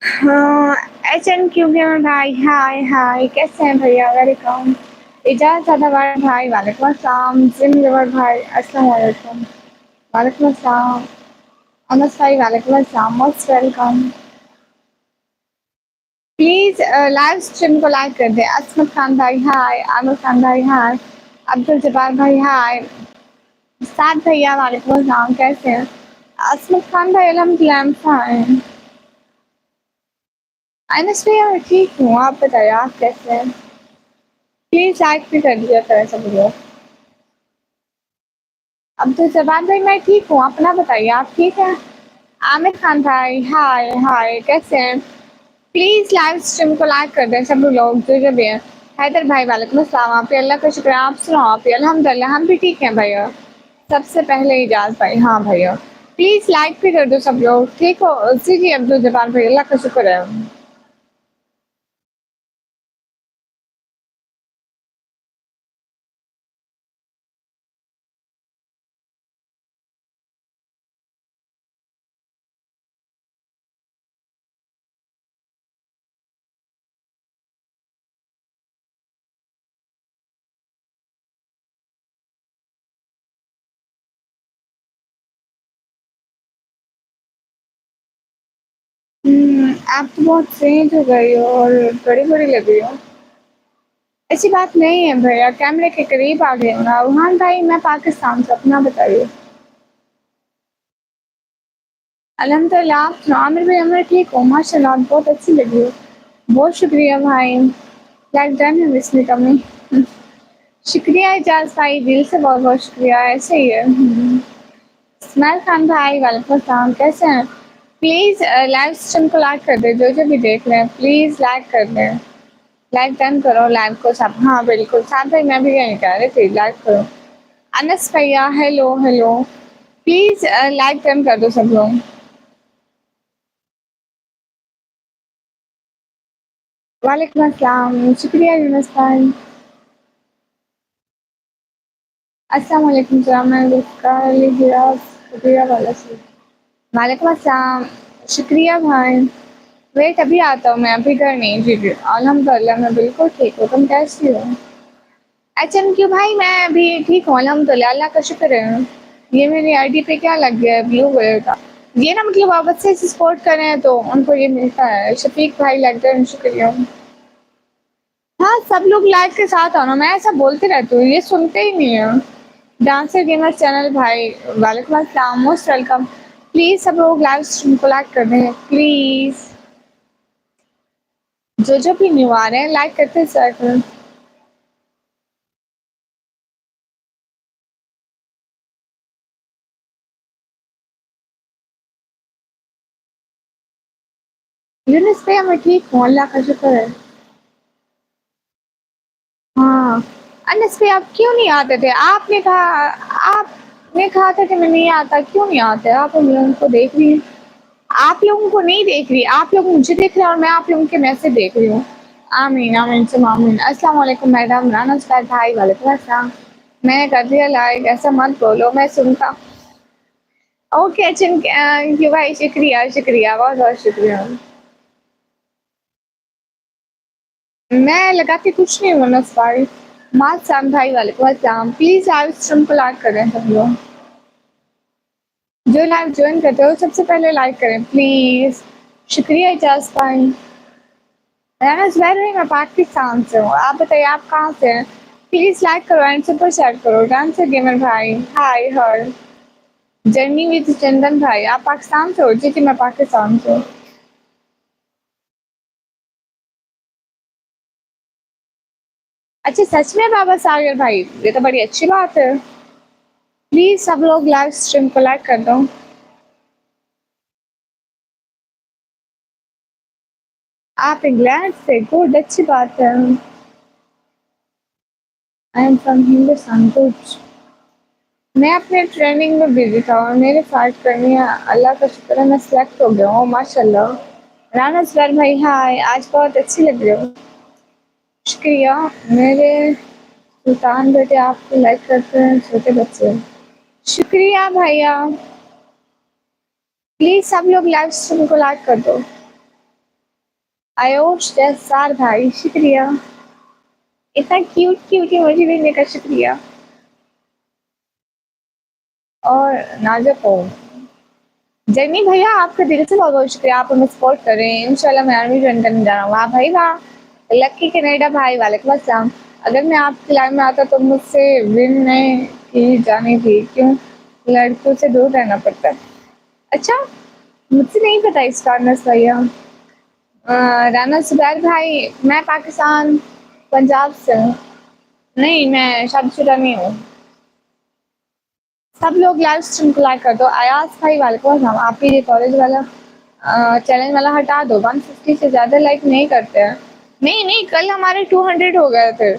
हाँ, HNQ gamer भाई, hi हाय, कैसे हैं भैया? वेलकम। इजाज़ अदावार भाई, वालेकुम अस्सलाम। जिम गेमर भाई, अस्सलाम वालेकुम। वालेकुम अस्सलाम। अनस भाई, वालेकुम अस्सलाम, most welcome. Please live stream को लाइक कर दें। असमत खान भाई, हाय। आमिर खान भाई, हाय। अब्दुल जब्बार भाई, हाय। साद भैया, वालेकुम अस्सलाम, कैसे हैं? असमत खान भाई, अल्हम्दुलिल्लाह, आई एम फाइन। अनस भैया, मैं ठीक हूँ, आप बताइए, आप कैसे हैं? प्लीज़ लाइक भी कर दिया करें सब लोग। अब्दुल जब्बार भाई, मैं ठीक हूँ, अपना बताइए, आप ठीक हैं? आमिर खान भाई, हाय हाय, कैसे हैं? प्लीज़ लाइव स्ट्रीम को लाइक कर दें सब लोग जो भी हैं। हैदर भाई, वालेकुम अस्सलाम। आप ही अल्लाह का शुक्र है, आप सुनाओ? आप ही अल्हम्दुलिल्लाह, हम भी ठीक हैं भैया। सबसे पहले इजाज़ भाई, हाँ भैया। प्लीज़ लाइक भी कर दो सब लोग, ठीक हो? जी जी अब्दुल जब्बार भाई, अल्लाह का शुक्र है। आप तो बहुत सेंट हो गई हो और बड़ी-बड़ी लग रही हो। ऐसी बात नहीं है भैया, कैमरे के करीब आ गए हो ना। रुहान भाई, मैं पाकिस्तान से, अपना बताइए? अल्हम्दुलिल्लाह, आप सुनाओ? आमिर भाई, मैं ठीक हूँ, माशाल्लाह, बहुत अच्छी लगी हो। बहुत शुक्रिया भाई, लाइक डन है इसमें कमी। शुक्रिया एजाज भाई, दिल से बहुत-बहुत शुक्रिया, ऐसे ही है। इस्माइल खान भाई, वालेकुम अस्सलाम, कैसे हैं? प्लीज़ लाइव स्ट्रीम को लाइक कर दें, जो भी देख रहे हैं, प्लीज़ लाइक कर दें। लाइक डन करो लाइव को सब। हाँ, बिल्कुल, साथ भाई मैं भी यही कह रही थी, लाइक करो। अनस भैया, hello, hello. Please like done कर दो सब लोग। वालेकुम अस्सलाम, शुक्रिया यूनुस भाई। अस्सलाम वालेकुम जनाब, मैं रुक़ा लिया शुक्रिया वाला से। वालेकुम अस्सलाम, शुक्रिया भाई। वेट अभी आता हूँ मैं, अभी घर नहीं। जी, जी, अल्हम्दुलिल्लाह मैं बिल्कुल ठीक हूँ, तुम कैसी हो? HMQ भाई, मैं अभी ठीक हूँ अल्हम्दुलिल्लाह, अल्लाह का शुक्र है। ये मेरी आईडी पे क्या लग गया है ब्लू कलर का? ये ना मतलब आप अच्छे से सपोर्ट कर रहे हैं तो उनको ये मिलता है। शफीक भाई लग गए, शुक्रिया। हाँ, सब लोग लाइव के साथ आओ ना, मैं ऐसा बोलती रहती हूँ, ये सुनते ही नहीं है। डांसर गेमर चैनल भाई, वालेकुम अस्सलाम, मोस्ट वेलकम। प्लीज़ सब लोग लाइव स्ट्रीम को लाइक कर दें, प्लीज़। जो भी न्यू आ रहे हैं, लाइक करते चला करें। यूनुस भैया, मैं ठीक हूँ, अल्लाह का शुक्र है। हाँ, अनस भैया, आप क्यों नहीं आते थे? आपने कहा था कि मैं नहीं आता, क्यों नहीं आते? आप उन लोगों को देख रही हैं। आप लोगों को नहीं देख रही, आप लोग मुझे देख रहे हैं और मैं आप लोगों के मैसेज देख रही हूँ। आमीन, आमीन सुम आमीन। अस्सलाम वालेकुम मैडम, राना उस्ताद भाई, वालेकुम अस्सलाम। मैंने कर दिया लाइक, ऐसा मत बोलो, मैं सुनता। ओके, कि भाई, शुक्रिया, शुक्रिया, बहुत-बहुत शुक्रिया। मैं लगाती कुछ नहीं हूँ अनस भाई। मातसाम भाई, वालेकुम अस्सलाम। प्लीज़ लाइव स्ट्रीम को लाइक करें सब लोग। जो लाइव जॉइन करते हो सबसे पहले लाइक करें, प्लीज़। शुक्रिया इजाज़ भाई। राना ज़ुबैर भाई, मैं पाकिस्तान से हूँ, आप बताइए आप कहाँ से हैं? प्लीज़ लाइक करो एंड सुपर चैट करो। डांसर गेमर भाई, हाय हर। जर्नी विद चंदन भाई, आप पाकिस्तान से हो? जी, जी, मैं पाकिस्तान से हूँ। अच्छा, सच में बाबा सागर भाई, ये तो बड़ी अच्छी बात है। प्लीज़ सब लोग लाइव स्ट्रीम को लाइक कर दो। आप इंग्लैंड से? गुड, अच्छी बात है। आई एम फ्रॉम हिंदुस्तान, गुड। मैं अपने ट्रेनिंग में बिज़ी था और मेरे फाइट करनी है, अल्लाह का शुक्र है मैं सेलेक्ट हो गया हूँ, माशाल्लाह। राना ज़ुबैर भाई, हाय, आज बहुत अच्छी लग रही हो। शुक्रिया। मेरे सुल्तान बेटे आपको लाइक करते हैं, छोटे बच्चे। शुक्रिया भैया। प्लीज़ सब लोग लाइव स्ट्रीम को लाइक कर दो। आयुष जैसार भाई शुक्रिया, इतना क्यूट क्यूट इमोजी भेजने का शुक्रिया। और नाजुक हो जर्नी भैया, आपका दिल से बहुत बहुत शुक्रिया, आप हमें सपोर्ट कर रहे हैं। इंशाल्लाह मैं आर्मी ज्वाइन करने जा रहा हूँ। वाह भाई वाह। लक्की कनाडा भाई वालेकुम अस्सलाम। अगर मैं आपकी लाइफ में आता तो मुझसे विन नहीं की जानी थी, क्यों लड़कों से दूर रहना पड़ता है। अच्छा, मुझसे नहीं पता इसका अनस भैया। राना जुबैर भाई, मैं पाकिस्तान पंजाब से हूँ। नहीं, मैं शादीशुदा नहीं हूँ। सब लोग लाइव स्ट्रीम को लाइक कर दो। अयाज भाई वालेकुम अस्सलाम। आप ही ये कॉलेज वाला चैलेंज वाला हटा दो, 150 से ज़्यादा लाइक नहीं करते हैं। नहीं नहीं, कल हमारे 200 हो गए थे।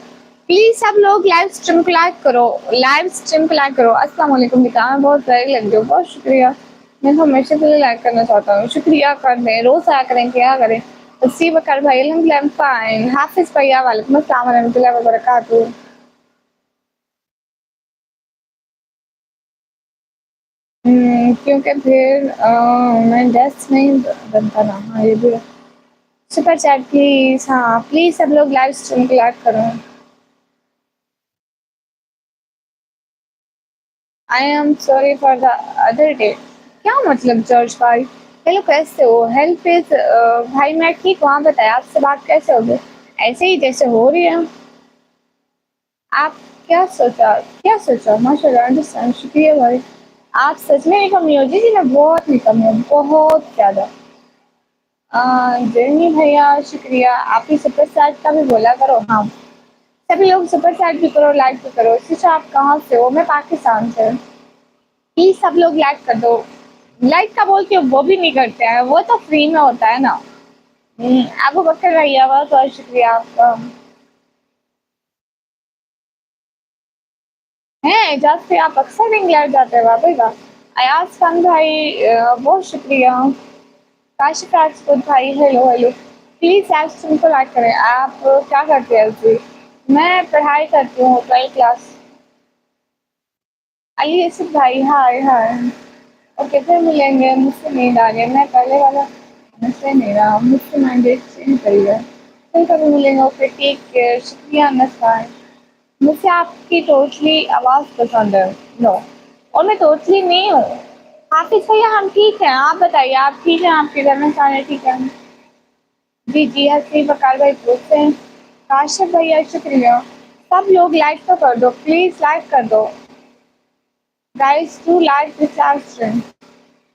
प्लीज़ सब लोग लाइव स्ट्रीम को लाइक करो, लाइव स्ट्रीम को लाइक करो। अस्सलाम वालेकुम बेटा, मैं बहुत प्यारी लग रही हूँ, बहुत शुक्रिया। मैं तो हमेशा के लिए लाइक करना चाहता हूँ। शुक्रिया कर दें, रोज़ आया करें, क्या करें। सी बकर भाई अल्हम्दुलिल्लाह फाइन। हाफिज़ भैया वालेकुम अस्सलाम वरहमतुल्लाहि वबरकातुहू। क्योंकि फिर मैं डेस्क नहीं बनता ना। हाँ, ये भी है। सुपर चैट प्लीज़, हाँ प्लीज़ सब लोग लाइव स्ट्रीम को लाइक करो। I am sorry for the other day. क्या मतलब जॉर्ज भाई? हेलो कैसे हो? हेल्प इज भाई मैं ठीक हूँ, आप बताएं आपसे बात कैसे होगी? ऐसे ही जैसे हो रही है। आप क्या सोचा माशाल्लाह, अंडरस्टैंड, शुक्रिया भाई। आप सच में निकम्मी हो? जी मैं बहुत निकम्मी हूँ, बहुत ज़्यादा। जर्नी भैया शुक्रिया, आप ही सुपर चैट का भी बोला करो। हाँ, सभी लोग सुपर चैट भी करो, लाइक भी करो। शिशा आप कहाँ से हो? मैं पाकिस्तान से। प्लीज सब लोग लाइक कर दो। लाइक का बोल के वो भी नहीं करते हैं, वो तो फ्री में होता है ना। अबू बकर भैया बहुत बहुत शुक्रिया आपका। है एजाज से आप अक्सर इंग्लैंड जाते हैं वाकई का। अयाज खान भाई बहुत शुक्रिया। काशिफ राजपूत भाई हेलो हेलो। प्लीज आप को लाइक करें। आप क्या करते हैं अभी? मैं पढ़ाई करती हूँ, 12th क्लास। अली यूसुफ भाई हाय हाय। ओके फिर मिलेंगे। मुझसे नींद आ रही है, मैं पहले वाला मुझसे नहीं रहा, मुझसे माइंडेड चेंज करिएगा। फिर कभी मिलेंगे। ओके टेक केयर, शुक्रिया नमस्कार। मुझसे आपकी टोटली आवाज़ पसंद है। नो, और मैं टोटली नहीं हूँ। हाफिज़ भैया हम ठीक हैं, आप बताइए आप ठीक हैं? आपके घर में सारे ठीक हैं? जी जी, हंसी बकार भाई पूछते हैं। काशिफ भैया शुक्रिया। सब लोग लाइक तो कर दो, प्लीज़ लाइक कर दो। Guys to like this live stream.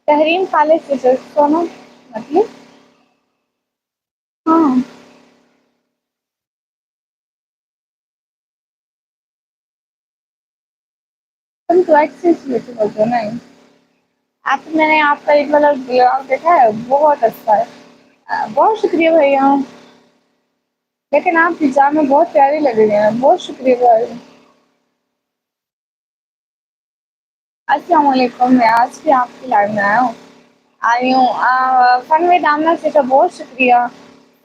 Tahreen Khalid teacher Sonu मतलब। हाँ, तुम तो एक्सेस लेते बोलते हो नहीं। आप मैंने आपका एक वाला ब्लॉग देखा है, बहुत अच्छा है। बहुत शुक्रिया भैया। लेकिन आप हिजाब में बहुत प्यारी लग रही हैं, बहुत शुक्रिया भाई। अस्सलाम वालेकुम, मैं आज भी आपकी लाइव में आया हूँ, आई हूँ। फन में दामना से तो बहुत शुक्रिया।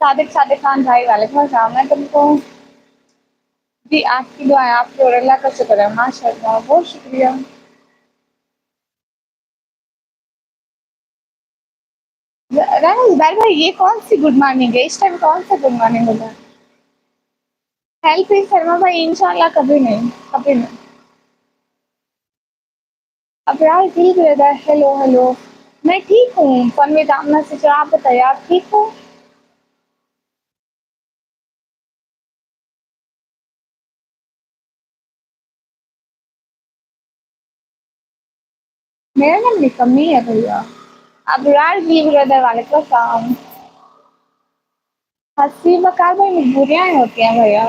सादिक सादिक खान भाई वालेकुम अस्सलाम। मैं तुमको जी आपकी दुआएं, आपकी और अल्लाह का शुक्र है माशाल्लाह, बहुत शुक्रिया। राहुल भाई भाई ये कौन सी गुड मॉर्निंग है? इस टाइम कौन सा गुड मॉर्निंग होगा? हेल्प इज शर्मा भाई इंशाल्लाह कभी नहीं, कभी नहीं। अब यार दिल ब्रदर हेलो हेलो। मैं ठीक हूँ फन में दामना से, जो आप बताइए आप ठीक हो? मेरा नाम निकम्मी है भैया। अब यार दिल ब्रदर वाले का काम। हंसी बकार भाई मजबूरियाँ होती हैं भैया।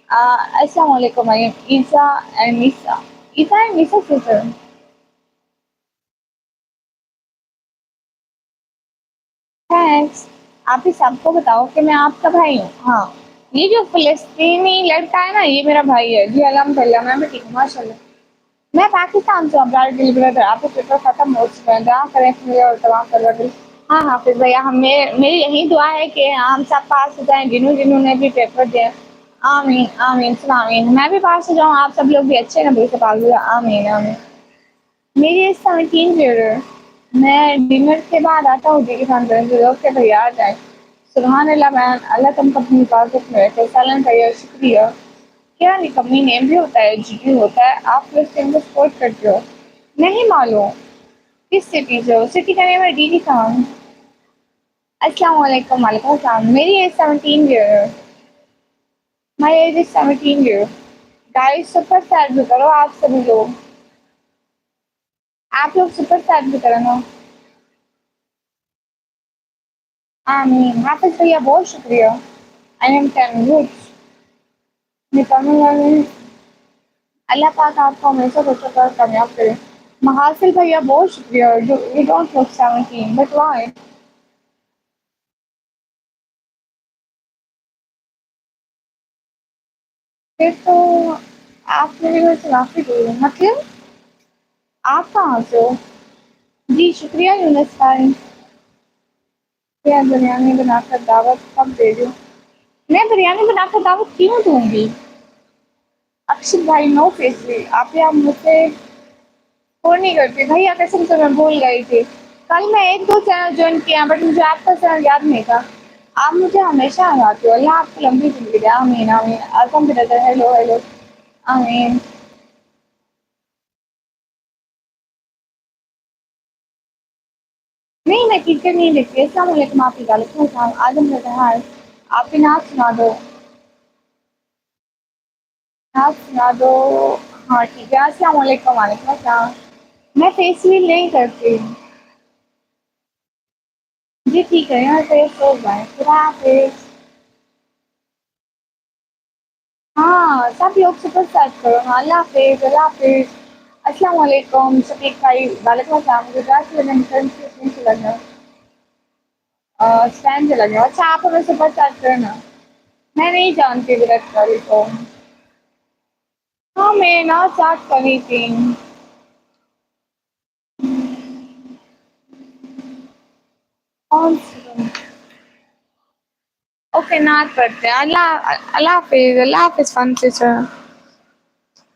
अस्सलाम वालेकुम भाई। Isa and Isa, Isa and Isa sister. Thanks. आप ही सबको बताओ कि मैं आपका भाई हूँ। हाँ, ये जो फ़िलिस्तीनी लड़का है ना, ये मेरा भाई है। जी अल्हम्दुलिल्लाह, मैं भी ठीक हूँ माशाल्लाह। मैं पाकिस्तान से हूँ, ब्राड डिलीवरी कर आपके पेपर खत्म हो चुके हैं, दुआ करें मेरे और तमाम तरह। हाँ हाफिज भैया, हम मेरी यही दुआ है कि हम सब पास हो जाएं, जिन्होंने भी पेपर दिए। आमीन आमीन सुन आमीन। मैं भी पास हो जाऊँ, आप सब लोग भी अच्छे नंबर से पास हो जाए। आमीन आमीन। मेरी एज 17 ईयर है। मैं डिनर के बाद आता हूँ जी के साथ। ओके भैया आ जाए। सुभान अल्लाह मैम, अल्लाह तुमको अपनी हिफाज़त में रखे। सैलेंट भैया शुक्रिया। क्या निकम्मी नेम भी होता है, जीजू होता है, आप लोग टीम को सपोर्ट करते हो। नहीं मालूम किस सिटी से हो, सिटी का नेम है डीडी खान। अस्सलाम वालेकुम। वालेकुम अस्सलाम। मेरी age 17 year. My age is 17 year. Guys super chat भी करो आप सभी लोग। आप लोग सुपर चैट भी करो ना। आमीन। हाफिज भैया बहुत शुक्रिया। I am 10 good. निकलने वाले अल्लाह पाक आपको हमेशा बच्चों पर कामयाब करे। महासिल भैया बहुत शुक्रिया। You don't look 17 but why? फिर तो आप मेरे घर से काफ़ी दूर हो। मतलब आप कहाँ से हो? जी शुक्रिया यूनुस भाई। क्या बिरयानी बनाकर दावत कब दे रही हो? मैं बिरयानी बनाकर दावत क्यों दूँगी? अक्षित भाई नो फेसली आप या मुझसे फ़ोन नहीं करते। भैया कसम से मैं भूल गई थी। कल मैं 1-2 चैनल जॉइन किया बट मुझे आपका चैनल याद नहीं था। आप मुझे हमेशा हराते हो। अल्लाह आपको लंबी ज़िंदगी दे। आमीन, आमीन। अल्हम्दुलिल्लाह। Hello, hello. आमीन। नहीं, मैं टीचर नहीं लिखती। अस्सलाम वालेकुम आप ही वालेकुम अस्सलाम। आदम रज़ाक आप भी नात सुना दो। नात सुना दो। हाँ, ठीक है। अस्सलाम वालेकुम वालेकुम अस्सलाम। मैं फेस रील नहीं करती। जी ठीक है, यहाँ पे सो जाएँ। खुदा हाफ़िज़। हाँ, सब लोग सुपर चैट करो। हाँ, अल्लाह हाफ़िज़, अल्लाह हाफ़िज़। अस्सलाम वालेकुम शफ़ीक भाई। वालेकुम अस्सलाम। गुजरात से लगन फ्रेंड से लग गया। स्टैंड से लग गया। अच्छा आप हमें सुपर चैट करना। मैं नहीं जानती विराट कोहली को। हाँ, मैं ना चैट करी थी। कौन-सी? ओके नात पढ़ते हैं। अल्लाह अल्लाह हाफ़िज़, अल्लाह हाफ़िज़ फ़न टीचर।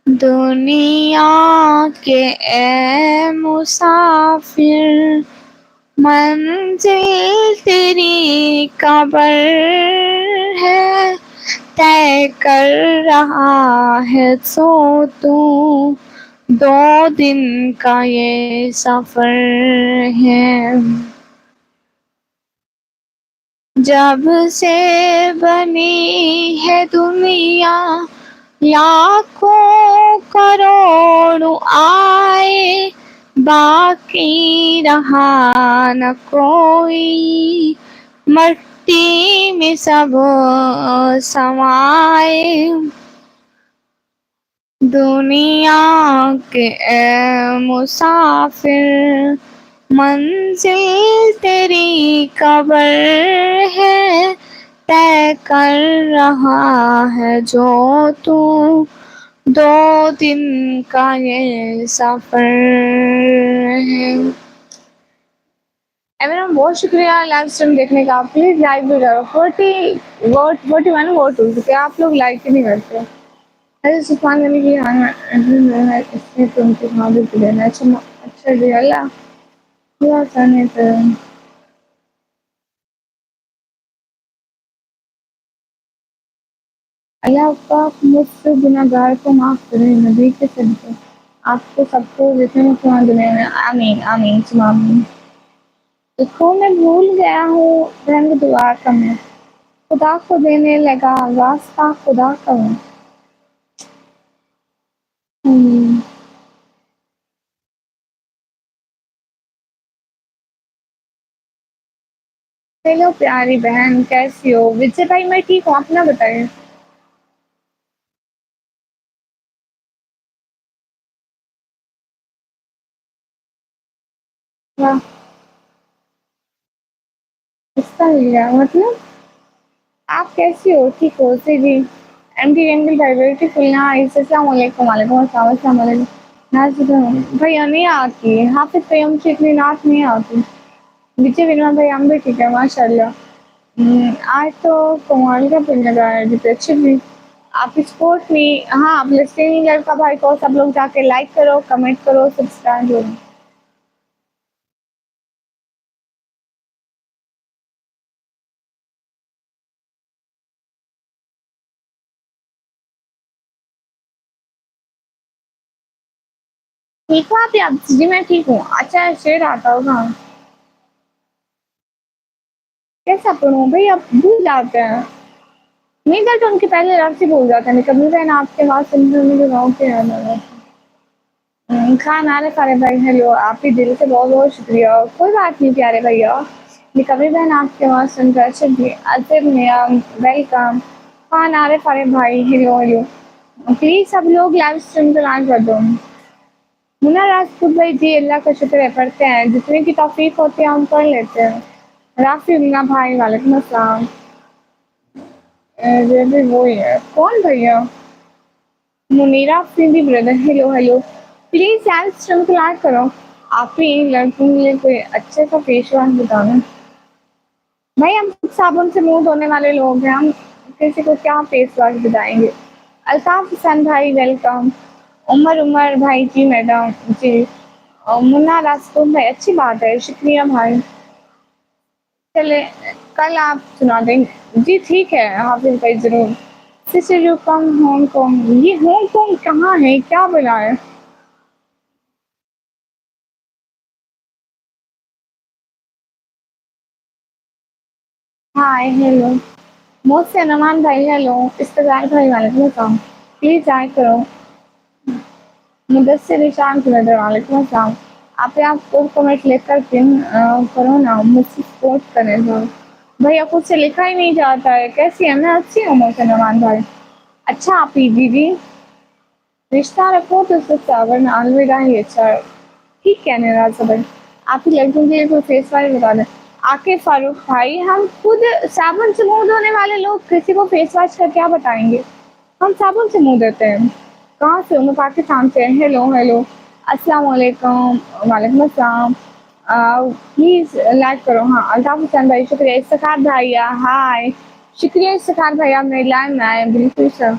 दुनिया के ए मुसाफिर मंजिल तेरी कब्र है तय कर रहा है सो तू 2 दिन का ये सफर है। जब से बनी है दुनिया लाखों करोड़ों आए बाकी रहा न कोई मट्टी में सब समाए। दुनिया के ए मुसाफिर मंजिल तेरी कब्र है तय कर रहा है जो तू 2 दिन का ये सफर है। एवरीवन बहुत शुक्रिया लाइव स्ट्रीम देखने का। प्लीज लाइक भी करो। 41 वोट हो चुके हैं, आप लोग लाइक ही नहीं करते। अरे सुफ़ान अली की इसमें तो उनके वहाँ भी लेना है। अच्छा जी अल्लाह अल्लाह जाने तो अल्लाह पाक मुझसे गुनहगार को माफ़ करे नबी के सदक़े आपको सबको जितने मुसलमान दुनिया में आमीन आमीन सुमा आमीन। देखो मैं भूल गया हूँ रंग दुआ का मैं खुदा को देने लगा वास्ता खुदा का मैं। हम्म, हेलो प्यारी बहन कैसी हो? विजय भाई मैं ठीक हूँ, अपना बताइए। वाह इसका मिल गया मतलब आप कैसी हो? ठीक हो? जी जी। एमडी एमडी भाई ब्यूटीफुल नाइस। अस्सलाम वालेकुम वालेकुम अस्सलाम अस्सलाम वालेकुम। नाज़ भैया नहीं आती है। हाफिज़ भाई हमसे इतनी नात नहीं आती। विजय विनोद भाई हम भी ठीक है माशाल्लाह। आज तो कमाल का फिल्म लगा है डिटेक्टिव भी। आप स्पोर्ट में हाँ आप लिस्टिंग लड़का भाई को सब लोग जाके लाइक करो कमेंट करो सब्सक्राइब करो। ठीक हो आप? या जी मैं ठीक हूँ। अच्छा शेर आता होगा। कैसा पढ़ूं भाई, आप भूल जाते हैं। नहीं कर तो उनके पहले लफ्ज़ ही भूल जाते हैं। कभी बहन आपके बाद सुनकर मुझे गाँव के याद आ गया। खान आने सारे भाई हेलो, आपके दिल से बहुत-बहुत शुक्रिया। कोई बात नहीं प्यारे भैया। कभी बहन आपकी आवाज़ सुनकर अच्छा भी अज़र मियाँ वेलकम। खान आरे सारे भाई हेलो हेलो। प्लीज़ सब लोग लाइव स्ट्रीम को ऑन कर दो। मुन्ना राजपूत भाई जी अल्लाह का शुक्र है पढ़ते हैं। जितने की तौफीक होती है हम पढ़ लेते हैं। राफ़ी मुन्ना भाई वालेकुम अस्सलाम। ये भी वही है। कौन भैया? Munira Afridi brother hello hello. Please live stream को लाइक करो। आप ही लड़कों के लिए कोई अच्छे सा फेस वॉश बताना। भाई हम खुद साबुन से मुँह धोने वाले लोग हैं, हम किसी को क्या फेस वॉश बताएँगे। अल्ताफ़ हुसैन भाई वेलकम। उमर भाई जी मैडम जी। मुन्ना राजपूत भाई अच्छी बात है, शुक्रिया भाई। चले कल आप सुना देंगे। जी ठीक है, हाफ़िज़ भाई ज़रूर। Sister you from Hong Kong. ये हांगकांग कहाँ है? क्या बोला है? Hi hello. मोहसिन अमान भाई हेलो। इस्तेज़ार भाई वालेकुम अस्सलाम। प्लीज़ हाय करो। मुदस्सिर इशान ब्रदर वालेकुम अस्सलाम। आप कोई कमेंट लिखकर पिन करो ना, मुझसे सपोर्ट करें ज़रा। भैया खुद से लिखा ही नहीं जाता है। कैसी है? मैं अच्छी हूँ मोहसिन अमान भाई। अच्छा आप ही दीदी रिश्ता रखो तो उससे वरना अलविदा ही अच्छा है। ठीक कहने राजा भाई। आप ही लड़कों के लिए कोई फेस वॉश बता दें। आकिब फारूक भाई हम खुद साबुन से मुँह धोने वाले लोग किसी को फेस वॉश का क्या बताएँगे? हम साबुन से मुँह धोते हैं। कहाँ से हो? मैं पाकिस्तान से। Hello hello. अस्सलाम वालेकुम। वालेकुम अस्सलाम। प्लीज़ लाइक करो। हाँ, अल्ताफ़ हुसैन भाई शुक्रिया। इफ्तिखार भैया हाय। शुक्रिया इफ्तिखार भैया मेरे लाइव में आए बिल्कुल सर।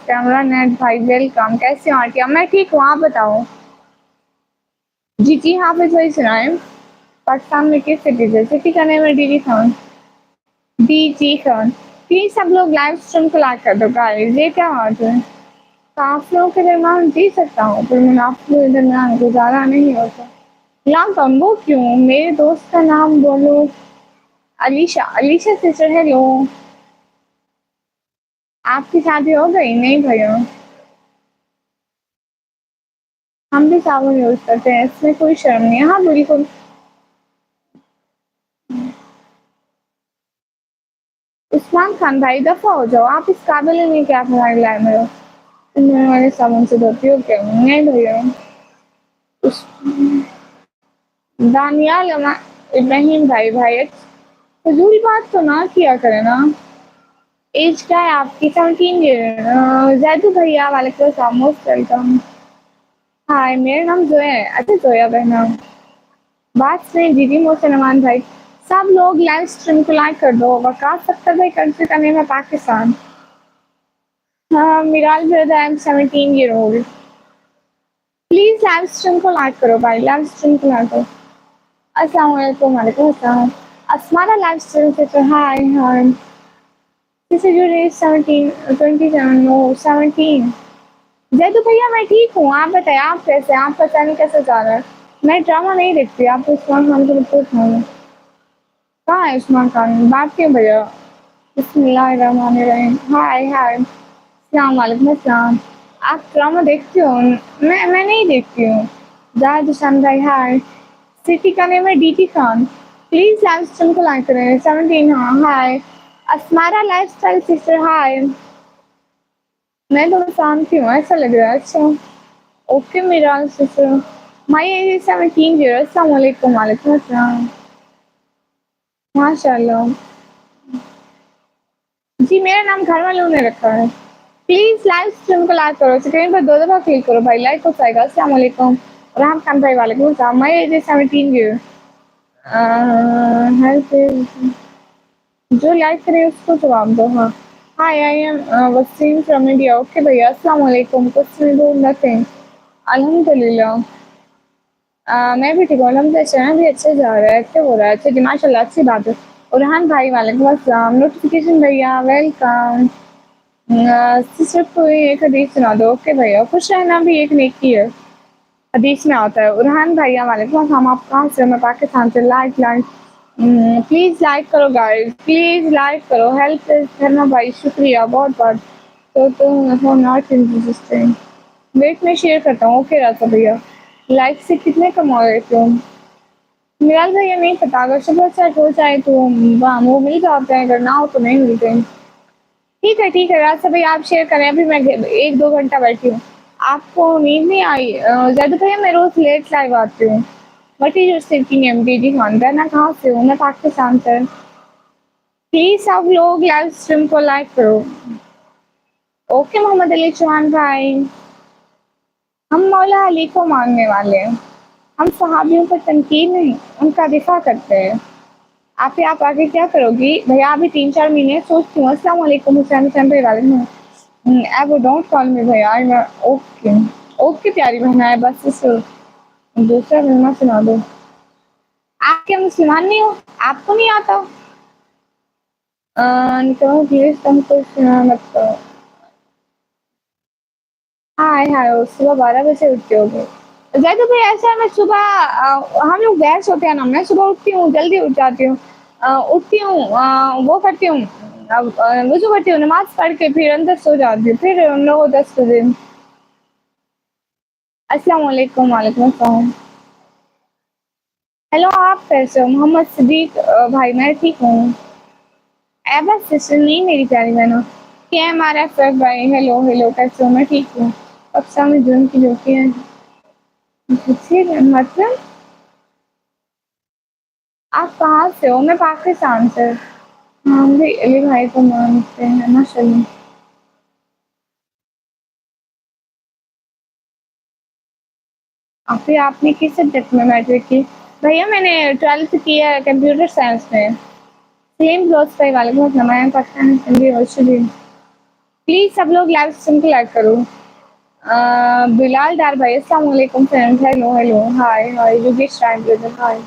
कैमरा नेट भाई वेलकम। कैसे हो आंटी? मैं ठीक हूँ, आप बताओ? जी, जी हाफ़िज़ भाई सुनाएँ। पाकिस्तान में किस सिटी से? सिटी का नेम है DD Khan. DG Khan. Please सब लोग लाइव स्ट्रीम को लाइक कर दो गाइस। ये क्या बात है? काफ़िलों के दरमियान जी सकता हूँ, पर मुनाफिलों के दरमियान गुज़ारा नहीं होता। लॉकडाउन वो क्यों? मेरे दोस्त का नाम बोलो। अलीशा। Alisha sister hello. आपकी शादी हो गई? नहीं भैया। हम भी साबुन यूज़ करते हैं, इसमें कोई शर्म नहीं है। हाँ, बिल्कुल। उस्मान खान भाई दफ़ा हो जाओ, आप इस काबिल ही नहीं कि आप हमारी लाइफ में हो। मैं हमारे साबुन से धोती हो क्या? नहीं भैया। उस दानियाल इब्राहिम भाई फजूल बात तो ना किया करें ना। एज क्या है आपकी? 17 ईयर। जैदू भैया वालेकुम अस्सलाम मोस्ट वेलकम। हाय मेरा नाम जोया है। अच्छा जोया बहना बात सुनिए दीदी मोहसिन भाई। सब लोग लाइव स्ट्रीम को लाइक कर दो। वकास अख्तर भाई कंट्री का नेम है पाकिस्तान। हाँ Miral brother I am 17 year old. Please live stream को लाइक करो भाई, लाइव स्ट्रीम को लाइक करो। अस्सलाम वालेकुम। वालेकुम अस्सलाम। अस्मारा लाइव स्ट्रीम से तो hi hi. This is your age 17 27 no 17। Zaidu भैया मैं ठीक हूँ, आप बताइए आप कैसे हैं? आप पता नहीं कैसे जा रहा है। मैं ड्रामा नहीं देखती, आप उस्मान खान को रिपोर्ट मारो। कहाँ है उस्मान खान? बात क्यों भैया? बिस्मिल्लाहिर्रहमानिर्रहीम। हाय हाय। अस्सलाम वालेकुम अस्सलाम। आप ड्रामा देखती हो? मैं नहीं देखती हूँ। जाहिद हुसैन भाई हाय। सिटी का नेम है DT Khan. Please live stream को लाइक करें। 17 हाँ हाय। अस्मारा लाइफस्टाइल सिस्टर हाय। मैं थोड़ा शांति हूँ ऐसा लग रहा है। अच्छा ओके मेरा sister. My age is 17 year. अस्सलाम वालेकुम। वालेकुम अस्सलाम। माशाल्लाह। जी मेरा नाम घर वालों ने रखा है। प्लीज लाइव स्ट्रीम को लाइक करो। स्क्रीन पर दो दफा क्लिक करो भाई, लाइक हो जाएगा। अस्सलाम वालेकुम। राम खान भाई वालेकुम अस्सलाम। My age is 17 year. Help जो लाइक करे उसको जवाब दो। हाँ hi I am Wasim from India. Okay भैया अस्सलाम वालेकुम। कुछ नहीं डू नथिंग। अल्हम्दुलिल्लाह। मैं भी ठीक हूँ अल्हम्दुलिल्लाह। चैनल भी अच्छे जा रहा है, एक्टिव हो रहा है। अच्छा जी माशाल्लाह अच्छी बात है। और रेहान भाई वालेकुम अस्सलाम। नोटिफिकेशन भैया वेलकम। सिर्फ कोई एक हदीस सुना दो। ओके भैया, खुश रहना भी एक नेकी है, हदीस में आता है। उरहान भैया वालेकुम अस्सलाम, आप कहाँ से हो? मैं पाकिस्तान से। लाइक लाइक प्लीज लाइक करो गाइस, प्लीज लाइक करो, हेल्प करना भाई, शुक्रिया बहुत बहुत। तो नॉट इंटरेस्टिंग, वेट में शेयर करता हूँ। ओके रास्ता भैया, लाइक से कितने कमा रहे हो? मिराज भैया नहीं पता, अगर सुबह सेट हो जाए तो वहाँ वो मिल जाते हैं, अगर ना हो तो नहीं मिलते हैं। ठीक है रास्ता भैया, आप शेयर करें, अभी मैं 1-2 घंटा बैठी हूँ। आपको नींद नहीं आई? जैद भैया मैं रोज लेट लाइव आती हूँ। What is your city name? DD Khan. रहना कहाँ से हूँ? मैं पाकिस्तान से। प्लीज सब लोग लाइव स्ट्रीम को लाइक करो। ओके मोहम्मद अली चौहान भाई, हम मौला अली को मानने वाले हैं, हम सहाबियों पर तनकीद नहीं, उनका दिफा करते हैं। आप आगे क्या करोगी भैया? अभी 3-4 महीने सोचती हूँ। अस्सलाम वालेकुम हुसैन, हुसैन भाई वालेकुम। एवो डोंट कॉल मी भैया, आई एम ओके। ओके प्यारी बहना है, बस इस दूसरा कलमा सुना दो। आप क्या मुसलमान नहीं हो? आपको नहीं आता? निकलो प्लीज, तुमको सुना मत करो। हाय हाय, सुबह 12 बजे उठते होगे? जैसे भाई ऐसा है, मैं सुबह हम लोग गैर सोते हैं ना, मैं सुबह उठती हूँ, जल्दी उठ जाती हूँ। उठती हूँ, वो करती हूँ, वजू करती हूँ, नमाज पढ़ के फिर अंदर सो जाती हूँ, फिर 9-10 बजे। अस्सलाम वालेकुम। वालेकुम अस्सलाम। हेलो, आप कैसे हो? मोहम्मद सिद्दीक भाई, मैं ठीक हूँ। एबा सिस्टर नहीं मेरी प्यारी बहनों। क्या हमारा एफ भाई, हेलो हेलो, कैसे हो? मैं ठीक हूँ। कक्षा में जून की जोती है मतलब। आप कहाँ से हो? मैं पाकिस्तान से। हम भी अली भाई को मानते हैं माशाल्लाह। फिर आपने किस सब्जेक्ट में मैट्रिक की? भैया मैंने 12th किया है कंप्यूटर साइंस में। सेम क्लोथ भाई वाले बहुत नमाया पाकिस्तान हिंदी और शुरू। प्लीज सब लोग लाइव स्ट्रीम को लाइक करो। बिलाल डार भाई अस्सलाम वालेकुम फ्रेंड्स, हेलो हेलो, हाय हाय, योगेश राय ब्रदर, हाय।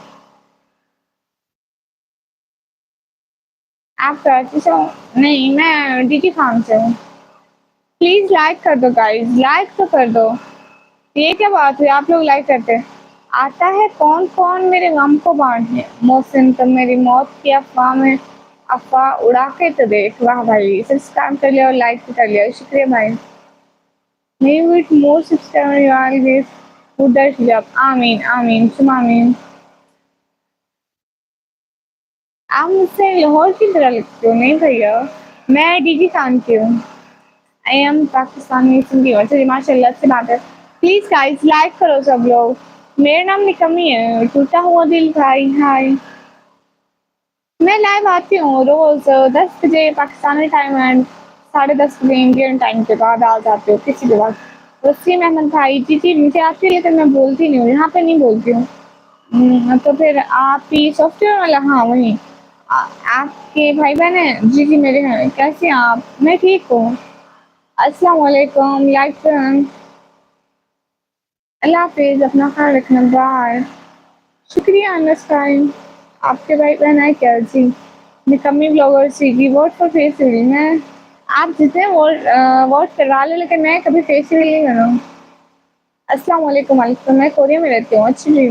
आप कराची से हो? नहीं, मैं डीटी फार्म से हूँ। प्लीज लाइक कर दो गाइस, लाइक तो कर दो। ये क्या बात हुई, आप लोग लाइक करते हैं? आता है कौन कौन मेरे गम को बांटने, मोहसिन तुम मेरी मौत की अफवाह में अफवाह उड़ा के तो देख। वाह भाई, सब्सक्राइब कर लिया और लाइक भी कर लिया, शुक्रिया भाई। May with more subscriber you always put that job. आमीन आमीन सुम आमीन। आप मुझसे लाहौर की तरह लगते हो। नहीं भैया, मैं डीजी खान की हूँ। I am Pakistani Sindhi. चलिए माशाल्लाह से बात है। प्लीज गाइस लाइक करो सब लोग। मेरा नाम निकम्मी है, टूटा हुआ दिल भाई, हाय। मैं लाइव आती हूँ रोज 10 बजे पाकिस्तानी टाइम एंड 10:30 बजे इंडियन टाइम के बाद आ जाती हूँ किसी के बाद। वसीम अहमद भाई, जी जी मुझे आती है लेकिन मैं बोलती नहीं हूँ, यहाँ पे नहीं बोलती हूँ। तो फिर आप ही सॉफ्टवेयर वाला? हाँ वही। आपके भाई बहन हैं? जी जी मेरे हैं। कैसे हैं आप? मैं ठीक हूँ। अस्सलाम वालेकुम, लाइक अल्लाह हाफिज़, अपना ख्याल रखना, बाय। शुक्रिया अंडरस्टैंड। आपके भाई बहन है क्या? जी। निकम्मी ब्लॉगर सी जी, वोट फॉर फेस रिवील। मैं आप जितने वोट करवा लो, लेकिन मैं कभी फेस रिवील नहीं कर रहा हूँ। अस्सलाम वालेकुम। वालेकुम, मैं कोरिया में रहती हूँ। अच्छी जी।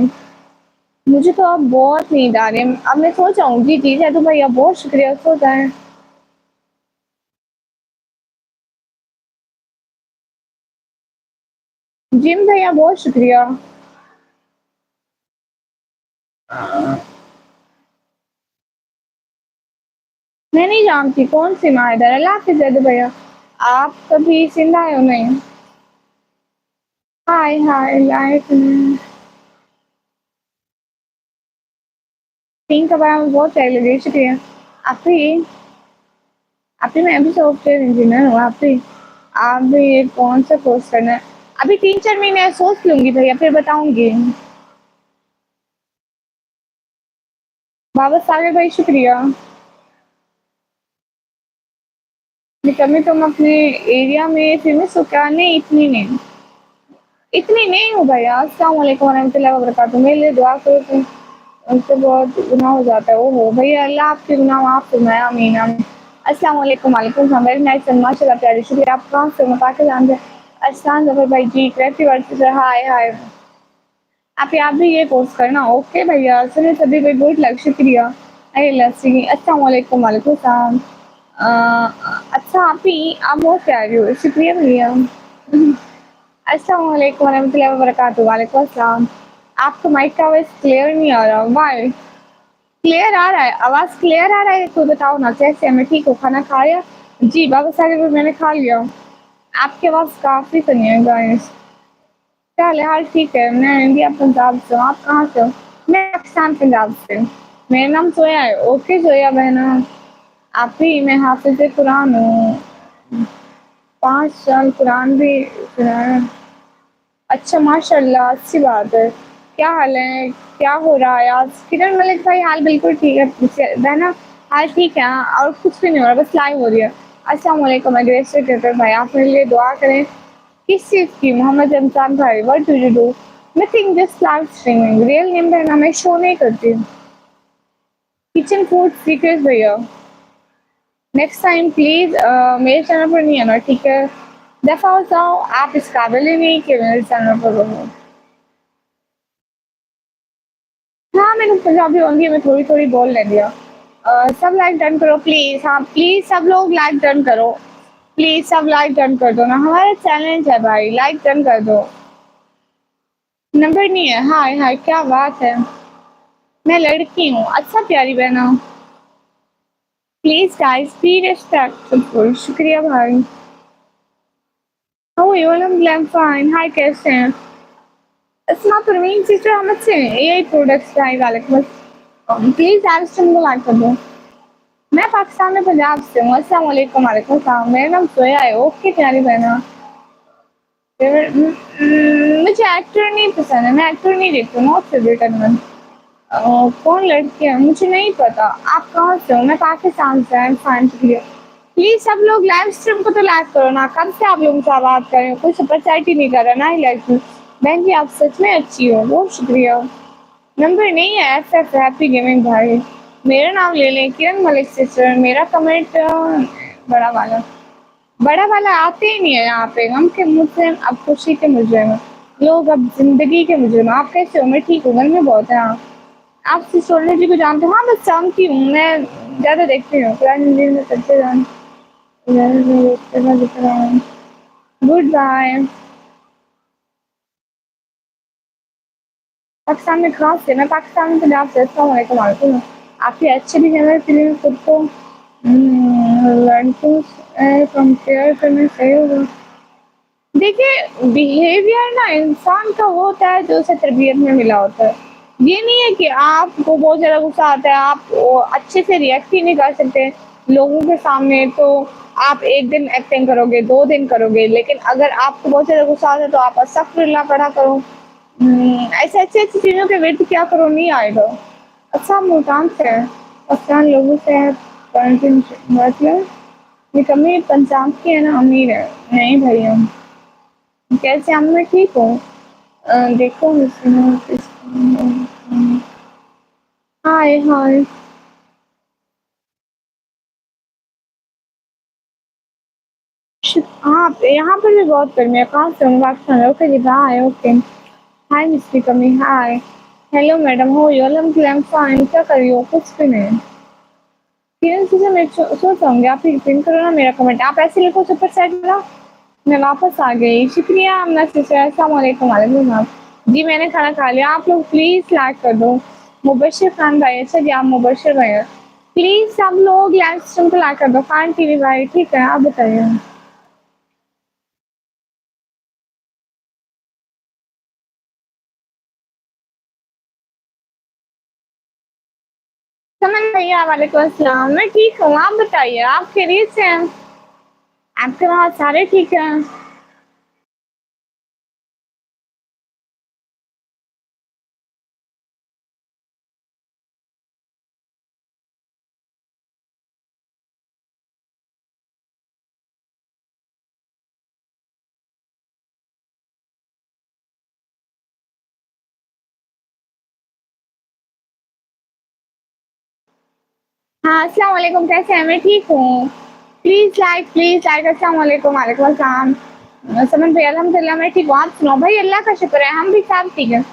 मुझे तो अब बहुत नींद आ रही है, अब मैं सो जाऊँगी। जी जादू भैया बहुत शुक्रिया, सो जाएँ। जिम भैया बहुत शुक्रिया। मैं नहीं जानती कौन सी माँ इधर। अल्लाह हाफिज़ जादू भैया। आप कभी सिंध आए हो? नहीं। हाय हाय लाइफ पिंक का बारे में बहुत प्यारी लगी, शुक्रिया। आप ही मैं भी सॉफ्टवेयर इंजीनियर हूँ। आप भी ये कौन सा कोर्स करना है? अभी 3-4 महीने सोच लूंगी भैया, फिर बताऊंगी। बाबा सागर भाई शुक्रिया। निकम्मी तुम अपने एरिया में फेमस हो क्या? नहीं, इतनी नहीं हूँ भैया। अस्सलाम वालेकुम वरहमतुल्लाहि वबरकातुहू। मेरे लिए दुआ करो तुम, उनसे बहुत गुनाह हो जाता है। ओहो भैया, अल्लाह आपके गुनाह माफ फरमाए, आमीन आमीन। अस्सलाम वालेकुम, वालेकुम सलाम, वेरी नाइस एंड माशाल्लाह प्यारी, शुक्रिया। आप कहाँ से हो? मैं पाकिस्तान से। अस्सलाम ज़फ़र भाई जी, कैसी बात है? हाय हाय। आप भी ये पोस्ट करना, ओके भैया। सुनिए सभी भाई, गुड लक, शुक्रिया। अरे लस्सी, अस्सलाम वालेकुम, वालेकुम सलाम। अच्छा आप बहुत प्यारी हो, शुक्रिया भैया। अस्सलाम वालेकुम वरहमतुल्लाहि वबरकातुहू, वालेकुम अस्सलाम। आपका माइक का आवाज़ क्लियर नहीं आ रहा, व्हाई? क्लियर आ रहा है, आवाज़ क्लियर आ रहा है तो बताओ ना कैसे है? मैं ठीक हूँ, खाना खाया? जी, बाबा साहब मैंने खा लिया। आपकी आवाज़ काफ़ी फनी है गाइस। क्या हाल है? हाल ठीक है, मैं इंडिया पंजाब से हूँ, आप कहाँ से हो? मैं पाकिस्तान पंजाब से। मेरा नाम सोया है, ओके सोया बहना। आप ही मैं हाफ़िज़ कुरान हूँ, 5 साल कुरान भी सुना है। अच्छा माशाल्लाह, अच्छी बात है। क्या हाल है? क्या हो रहा है आज? किरण मलिक भाई हाल बिल्कुल ठीक है, बहना हाल ठीक है। हाँ, और कुछ भी नहीं हो रहा, बस लाइव हो रही है। अस्सलाम वालेकुम एग्रेसिव भाई, आप मेरे लिए दुआ करें। किस चीज़ की? मोहम्मद रमज़ान भाई, what do you do? Nothing, just live streaming. Real name बहना, मैं शो नहीं करती। किचन फूड सीक्रेट्स भैया। नेक्स्ट टाइम प्लीज़ मेरे चैनल पर नहीं आना, ठीक है? दफ़ा हो जाओ, आप इस काबिल ही नहीं कि मेरे चैनल पर रहो। हाँ, मैंने पंजाबी आती है, मैं थोड़ी-थोड़ी बोल लेती हूँ। सब लाइक डन करो प्लीज़, हाँ, प्लीज़ सब लोग लाइक डन करो। प्लीज़ सब लाइक डन कर दो ना, हमारा चैलेंज है भाई, लाइक डन कर दो। नंबर नहीं है, हाय हाय, क्या बात है? मैं लड़की हूँ, अच्छा प्यारी बहना। प्लीज़ गाइस बी रिस्पेक्टफुल, शुक्रिया भाई। How are you? I am fine, hi कैसे हैं? अस्मा परवीन सिस्टर अहमद से एआई प्रोडक्ट्स भाई वालेकुम प्लीज़ एल्स्टन को लाइक कर दो। मैं पाकिस्तान में पंजाब से हूँ। अस्सलाम वालेकुम, वालेकुम सलाम। मेरा नाम सोया है, ओके प्यारी बहना। मुझे एक्टर नहीं पसंद है, मैं एक्टर नहीं देखती हूँ, नॉट फेवरेट एनिमल। कौन लड़की है? मुझे नहीं पता। आप कहाँ से हो? मैं पाकिस्तान से, आई एम फाइन, शुक्रिया। प्लीज़ सब लोग लाइव स्ट्रीम को तो लाइक करो ना, कब से आप लोगों से बात कर रहे हो, कोई सुपर चैट ही नहीं कर रहा ना ही लाइक। बहन जी आप सच में अच्छी हो, बहुत शुक्रिया। नंबर नहीं है, एफ हैप्पी गेमिंग भाई। मेरा नाम ले लें, किरण मलिक सिस्टर। मेरा कमेंट बड़ा वाला बड़ा वाला आते ही नहीं है यहाँ पे। गम के मुजरिम, अब खुशी के मुजरिम, लोग अब जिंदगी के मुजरिम। आप कैसे हो? मैं ठीक हूँ, घर में बहुत है। हाँ, आप सोने जी को जानते हो? हाँ, बस जानती हूँ, मैं ज़्यादा देखती हूँ पुरानी जिंदगी में सच्चे जान। Good bye. पाकिस्तान में कहाँ से? मैं पाकिस्तान में पंजाब से। अस्सलाम वालेकुम, वालेकुम। आपकी अच्छी भी है फिल्म खुद को लड़कों से कंपेयर करना सही होगा। देखिए बिहेवियर ना इंसान का वो होता है जो उसे तरबियत में मिला होता है। ये नहीं है कि आपको बहुत ज़्यादा गुस्सा आता है, आप वो अच्छे से रिएक्ट ही नहीं कर सकते लोगों के सामने, तो आप 1 दिन एक्टिंग करोगे, 2 दिन करोगे, लेकिन अगर आपको बहुत ज़्यादा गुस्सा आता है तो आप अस्तगफिरुल्लाह पढ़ा करो। ऐसे अच्छी-अच्छी चीज़ों के विर्द किया करो, नहीं आएगा। अच्छा आप मुल्तान से हैं, अफ़गान लोगों से हैं, मतलब ये कमी पंजाब की है ना, अमीर है। नहीं भैया, कैसे हम? मैं ठीक हूँ। देखो हाय हाय। हाँ, यहाँ पर भी बहुत गर्मी है। कहाँ से हूँ? पाकिस्तान। ओके जी, बाय, ओके। हाय मिस्टी कमी, हाय। हेलो मैडम, हो यू? I am fine. क्या कर रही हो? कुछ भी नहीं। तीन चीज़ें मैं सोच रहा आप ही पिन करो ना मेरा कमेंट। आप ऐसे लिखो सुपर चैट में। मैं वापस आ गई, शुक्रिया अमना सिस्टर। अस्सलाम वालेकुम, वालेकुम सलाम। जी मैंने खाना खा लिया। आप लोग प्लीज़ लाइक कर दो। मुबशिर खान भाई, अच्छा जी आप मुबशिर भाई हैं। प्लीज़ सब लोग लाइव स्ट्रीम को लाइक कर दो। खान टीवी भाई, ठीक है, आप बताइए। समन भैया वालेकुम अस्सलाम। मैं ठीक हूँ, आप बताइए, आप खैरियत से हैं? आपके वहाँ सारे ठीक हैं? हाँ, अस्सलाम वालेकुम, कैसे हैं? मैं ठीक हूँ। प्लीज़ लाइक अस्सलाम वालेकुम, वालेकुम अस्सलाम। समन भाई अल्हम्दुलिल्लाह मैं ठीक हूँ, आप सुनाओ? भाई अल्लाह का शुक्र है, हम भी सब ठीक हैं।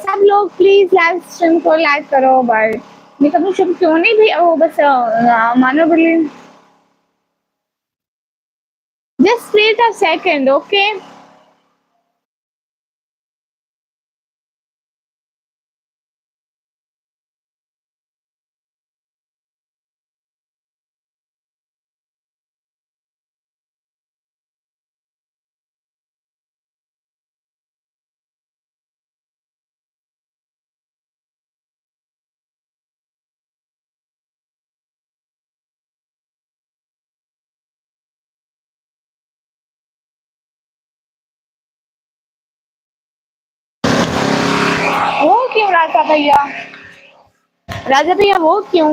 सब लोग प्लीज़ लाइव स्ट्रीम को लाइक करो भाई। मैं कभी शुभ क्यों नहीं भी वो बस मानो बोली just wait a second okay? वो क्यों राजा भैया वो क्यों?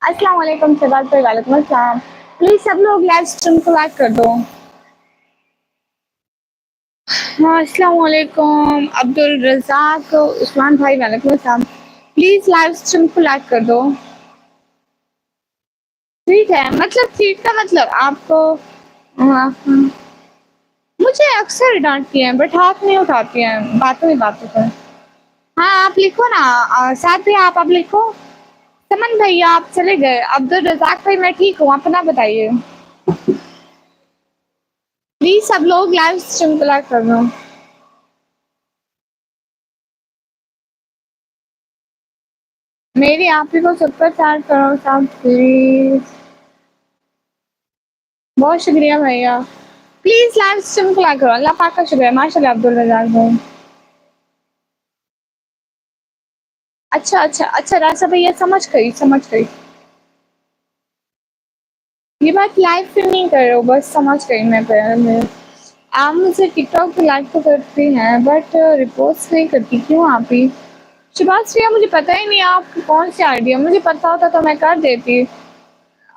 अस्सलाम वालेकुम शहबाज भाई, वालेकुम अस्सलाम। प्लीज़ सब लोग लाइव स्ट्रीम को लाइक कर दो। हाँ, अस्सलाम वालेकुम अब्दुल रज़ाक उस्मान भाई, वालेकुम अस्सलाम। प्लीज़ लाइव स्ट्रीम को लाइक कर दो। ठीक है, मतलब ठीक का मतलब आपको हाँ, हाँ। मुझे अक्सर डाँटती हैं बट हाथ नहीं उठाती हैं, बातों ही बातों पे। हाँ, आप लिखो ना साथ भी आप लिखो। समन भैया आप चले गए, अब्दुल रज़ाक भाई मैं ठीक हूँ, अपना बताइए? प्लीज़ सब लोग लाइव स्ट्रीम को लाइक कर दो। मेरी आप ही को सुपर चैट करो सब प्लीज़। बहुत शुक्रिया भैया। प्लीज़ लाइव स्ट्रीम को लाइक करो, अल्लाह पाक का शुक्र है, माशाल्लाह अब्दुल रज़ाक भाई। अच्छा राजा भैया समझ गई। ये बात लाइव पे नहीं कर रहे हो, बस समझ गई मैं पहले। आप मुझे टिकटॉक पे लाइक तो करती हैं बट रिपोर्ट्स नहीं करती, क्यों आप ही? शहबाज भैया मुझे पता ही नहीं आपकी कौन सी आईडी है, मुझे पता होता तो मैं कर देती।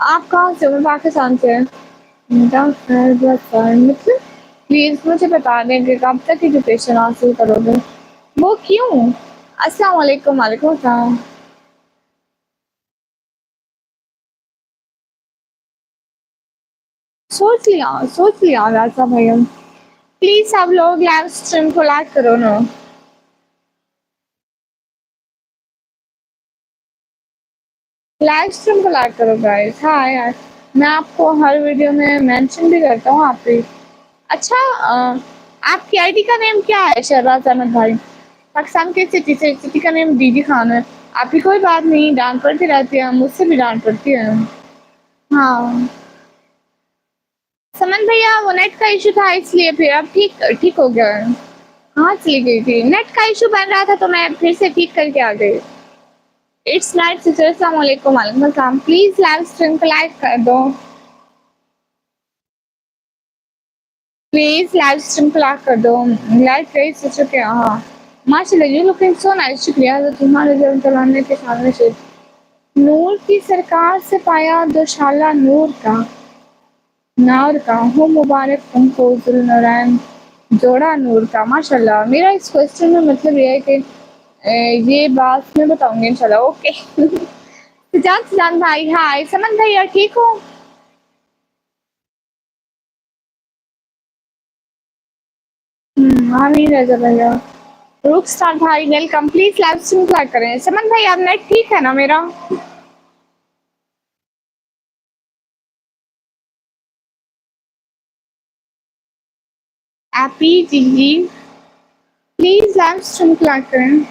आप कहाँ से हो? मैं पाकिस्तान से। मतलब प्लीज़ मुझे बता दें कि कब तक एजुकेशन हासिल करोगे? वो क्यों? अस्सलाम वालेकुम, वालेकुम अस्सलाम। सोच लिया राजा भैया। प्लीज़ सब लोग लाइव स्ट्रीम को लाइक करो ना। लाइव स्ट्रीम को लाइक करो गाइस। हाँ यार, मैं आपको हर वीडियो में मेंशन भी करता हूँ आप भी। अच्छा आपकी आईडी का नेम क्या है शहबाज अहमद भाई? पाकिस्तान के सिटी का नेम दीदी खान है। आपकी कोई बात नहीं, डांट पड़ती रहती है, मुझसे भी डांट पड़ती है। हाँ, समन भैया वो नेट का इशू था इसलिए फिर अब ठीक ठीक हो गया है। कहाँ चली गई थी? नेट का इशू बन रहा था तो मैं फिर से ठीक करके आ गई। इट्स नाइट सिस्टर, अस्सलाम वालेकुम, वालेकुम अस्सलाम। प्लीज़ लाइव स्ट्रीम को लाइक कर दो। प्लीज़ लाइव स्ट्रीम को लाइक कर दो। लाइक कई सिस्टर के हाँ। माशाल्लाह यू लुकिंग सो नाइस, शुक्रिया तुम्हारे जन्म चलाने के सामने से। नूर की सरकार से पाया दोशाला नूर का, नार का हो मुबारक तुमको ज़ुल्नुरैन जोड़ा नूर का। माशाल्लाह मेरा इस क्वेश्चन में मतलब ये है कि ये बात मैं बताऊँगी इंशाल्लाह ओके। सुजान भाई हाय, समन भैया ठीक हो? आमीन रज़ा भैया। रुक स्टार भाई welcome, please live stream like करें। समन भाई आप नेट ठीक है ना मेरा? एपी जी जी प्लीज़ लाइव स्ट्रीम लाइक करें।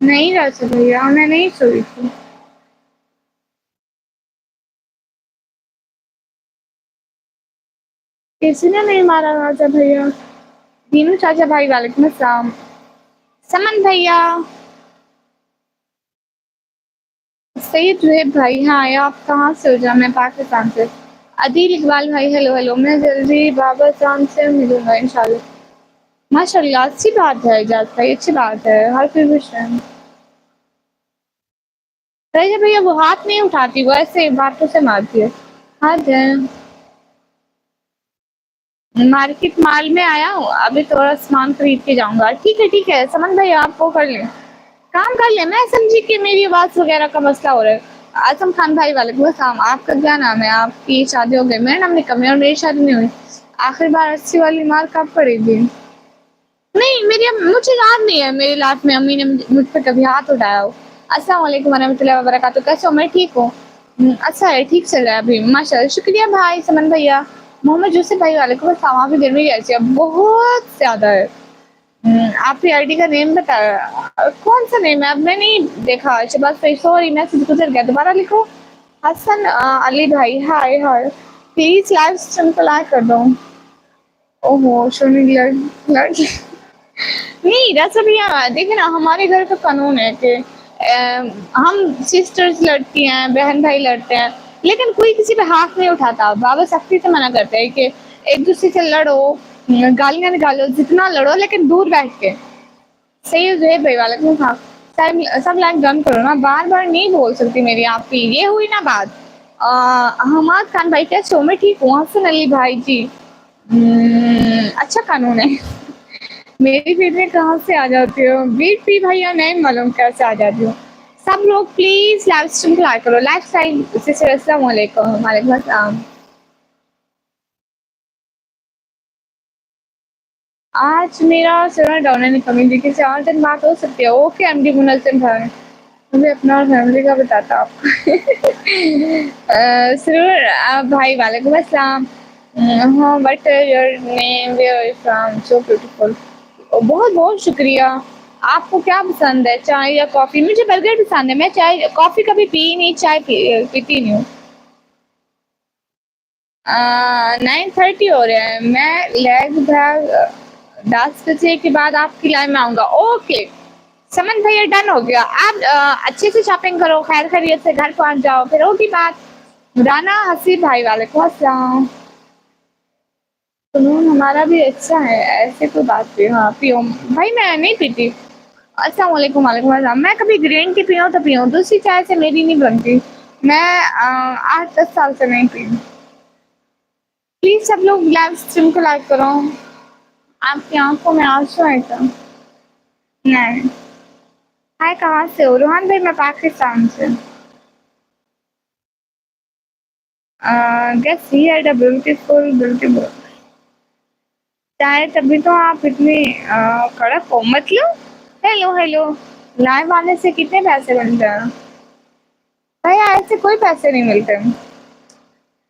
नहीं रज़ा भैया मैं नहीं सोई थी। किसी ने नहीं मारा राजा भैया। दीनू चाचा भाई वालेकुम अस्सलाम। समन भैया सैयद जुहेब भाई हाँ आप कहाँ से हो? जा मैं पाकिस्तान से। अदील इकबाल भाई हेलो हेलो, मैं जल्दी बाबा जान से मिलूंगा इंशाल्लाह। माशाल्लाह अच्छी बात है इजाज़ भाई, अच्छी बात है, हर कोई खुश है। रजा भैया वो हाथ नहीं उठाती, वो ऐसे बातों से मारती है। हद है। मार्केट माल में आया हूँ, अभी थोड़ा सामान खरीद के जाऊंगा। ठीक है समन भाई, आप वो कर लें, काम कर लें। मैं समझी कि मेरी आवाज वगैरह का मसला हो रहा है। आजम खान भाई, वालेकुम अस्सलाम। आपका क्या नाम है? आपकी शादी हो गई? मेरा नाम निकम है और मेरी शादी नहीं हुई। आखिर बार 80 वाली मार कब पड़ेगी? नहीं, मेरी मुझे याद नहीं है मेरी लाइफ में अम्मी ने मुझ पे कभी हाथ उठाया हो। अस्सलाम वालेकुम वरहमतुल्लाहि वबरकातुहू। कैसे हो? मैं ठीक हूँ। अच्छा है, ठीक चल रहा है अभी, माशाल्लाह। शुक्रिया भाई, समन भैया, मोहम्मद यूसुफ भाई, वालेकुम अस्सलाम। वहाँ पे गर्मी कैसी है? बहुत ज़्यादा है। आपकी आईडी का नेम बताया, कौन सा नेम है? अब मैं नहीं देखा। शहबाज भाई सॉरी, मैसेज गुजर गया, दोबारा लिखो। हसन अली भाई, hi hi. Please live stream को लाइक कर दो। ओहो, सोनी लड़ नहीं दरअसल भैया देखिए ना, हमारे घर का कानून है कि हम सिस्टर्स लड़ती हैं, बहन भाई लड़ते हैं, लेकिन कोई किसी पे हाथ नहीं उठाता। बाबा सख्ती से मना करते हैं कि एक दूसरे से लड़ो, गालियां निकालो, जितना लड़ो लेकिन दूर बैठ के। सही है भाई, वाले हाँ। सब लाइक डन करो ना, बार बार नहीं बोल सकती मेरी आपकी, ये हुई ना बात। हमाद खान भाई कैसे हो? मैं ठीक हूँ। हसन अली भाई जी, अच्छा कानून है। मेरी फीड में कहाँ से आ जाती हो? बीट पी भैया, नहीं मालूम कैसे आ जाती हो। सब लोग प्लीज लाइव स्ट्रीम को लाइक करो। लाइफ स्टाइल सिस्टर, अस्सलाम वालेकुम। वालेकुम अस्सलाम। आज मेरा सर्वर डाउन है, निकमी जी के 4 दिन बात हो सकती है। ओके एमडी मुनज़्ज़म भाई, मुझे अपना और फैमिली का बताता आपको। सर्वर भाई, वालेकुम अस्सलाम। हाँ, what your name, where are you from? So beautiful. बहुत बहुत शुक्रिया। आपको क्या पसंद है, चाय या कॉफ़ी? मुझे बर्गर पसंद है। मैं चाय कॉफ़ी कभी पी नहीं, चाय पीती नहीं हूँ। 9:30 हो रहे हैं, मैं लगभग 10 बजे के बाद आपकी लाइन में आऊँगा। ओके समन भैया, डन हो गया। आप अच्छे से शॉपिंग करो, खैर खैरियत से घर पहुँच जाओ, फिर होगी बात। राना हसीब भाई, वालेकुम अस्सलाम। सुनून हमारा भी अच्छा है, ऐसे कोई बात नहीं। हाँ पियो भाई, मैं नहीं पीती। अस्सलाम वालेकुम। वालेकुम अस्सलाम। मैं कभी ग्रीन टी पीऊँ तो पीऊँ, दूसरी चाय से मेरी नहीं बनती। मैं 8-10 साल से नहीं पी। प्लीज सब लोग लाइव स्ट्रीम को लाइक करो। आपकी आंखों में आंसू है क्या? नहीं। हाय, कहाँ से हो? रोहन भाई, मैं पाकिस्तान से। Guess he had a beautiful beautiful. शायद तभी तो आप इतनी कड़क हो, मतलब। हेलो हेलो, लाइव आने से कितने पैसे बनते हैं? भैया ऐसे कोई पैसे नहीं मिलते।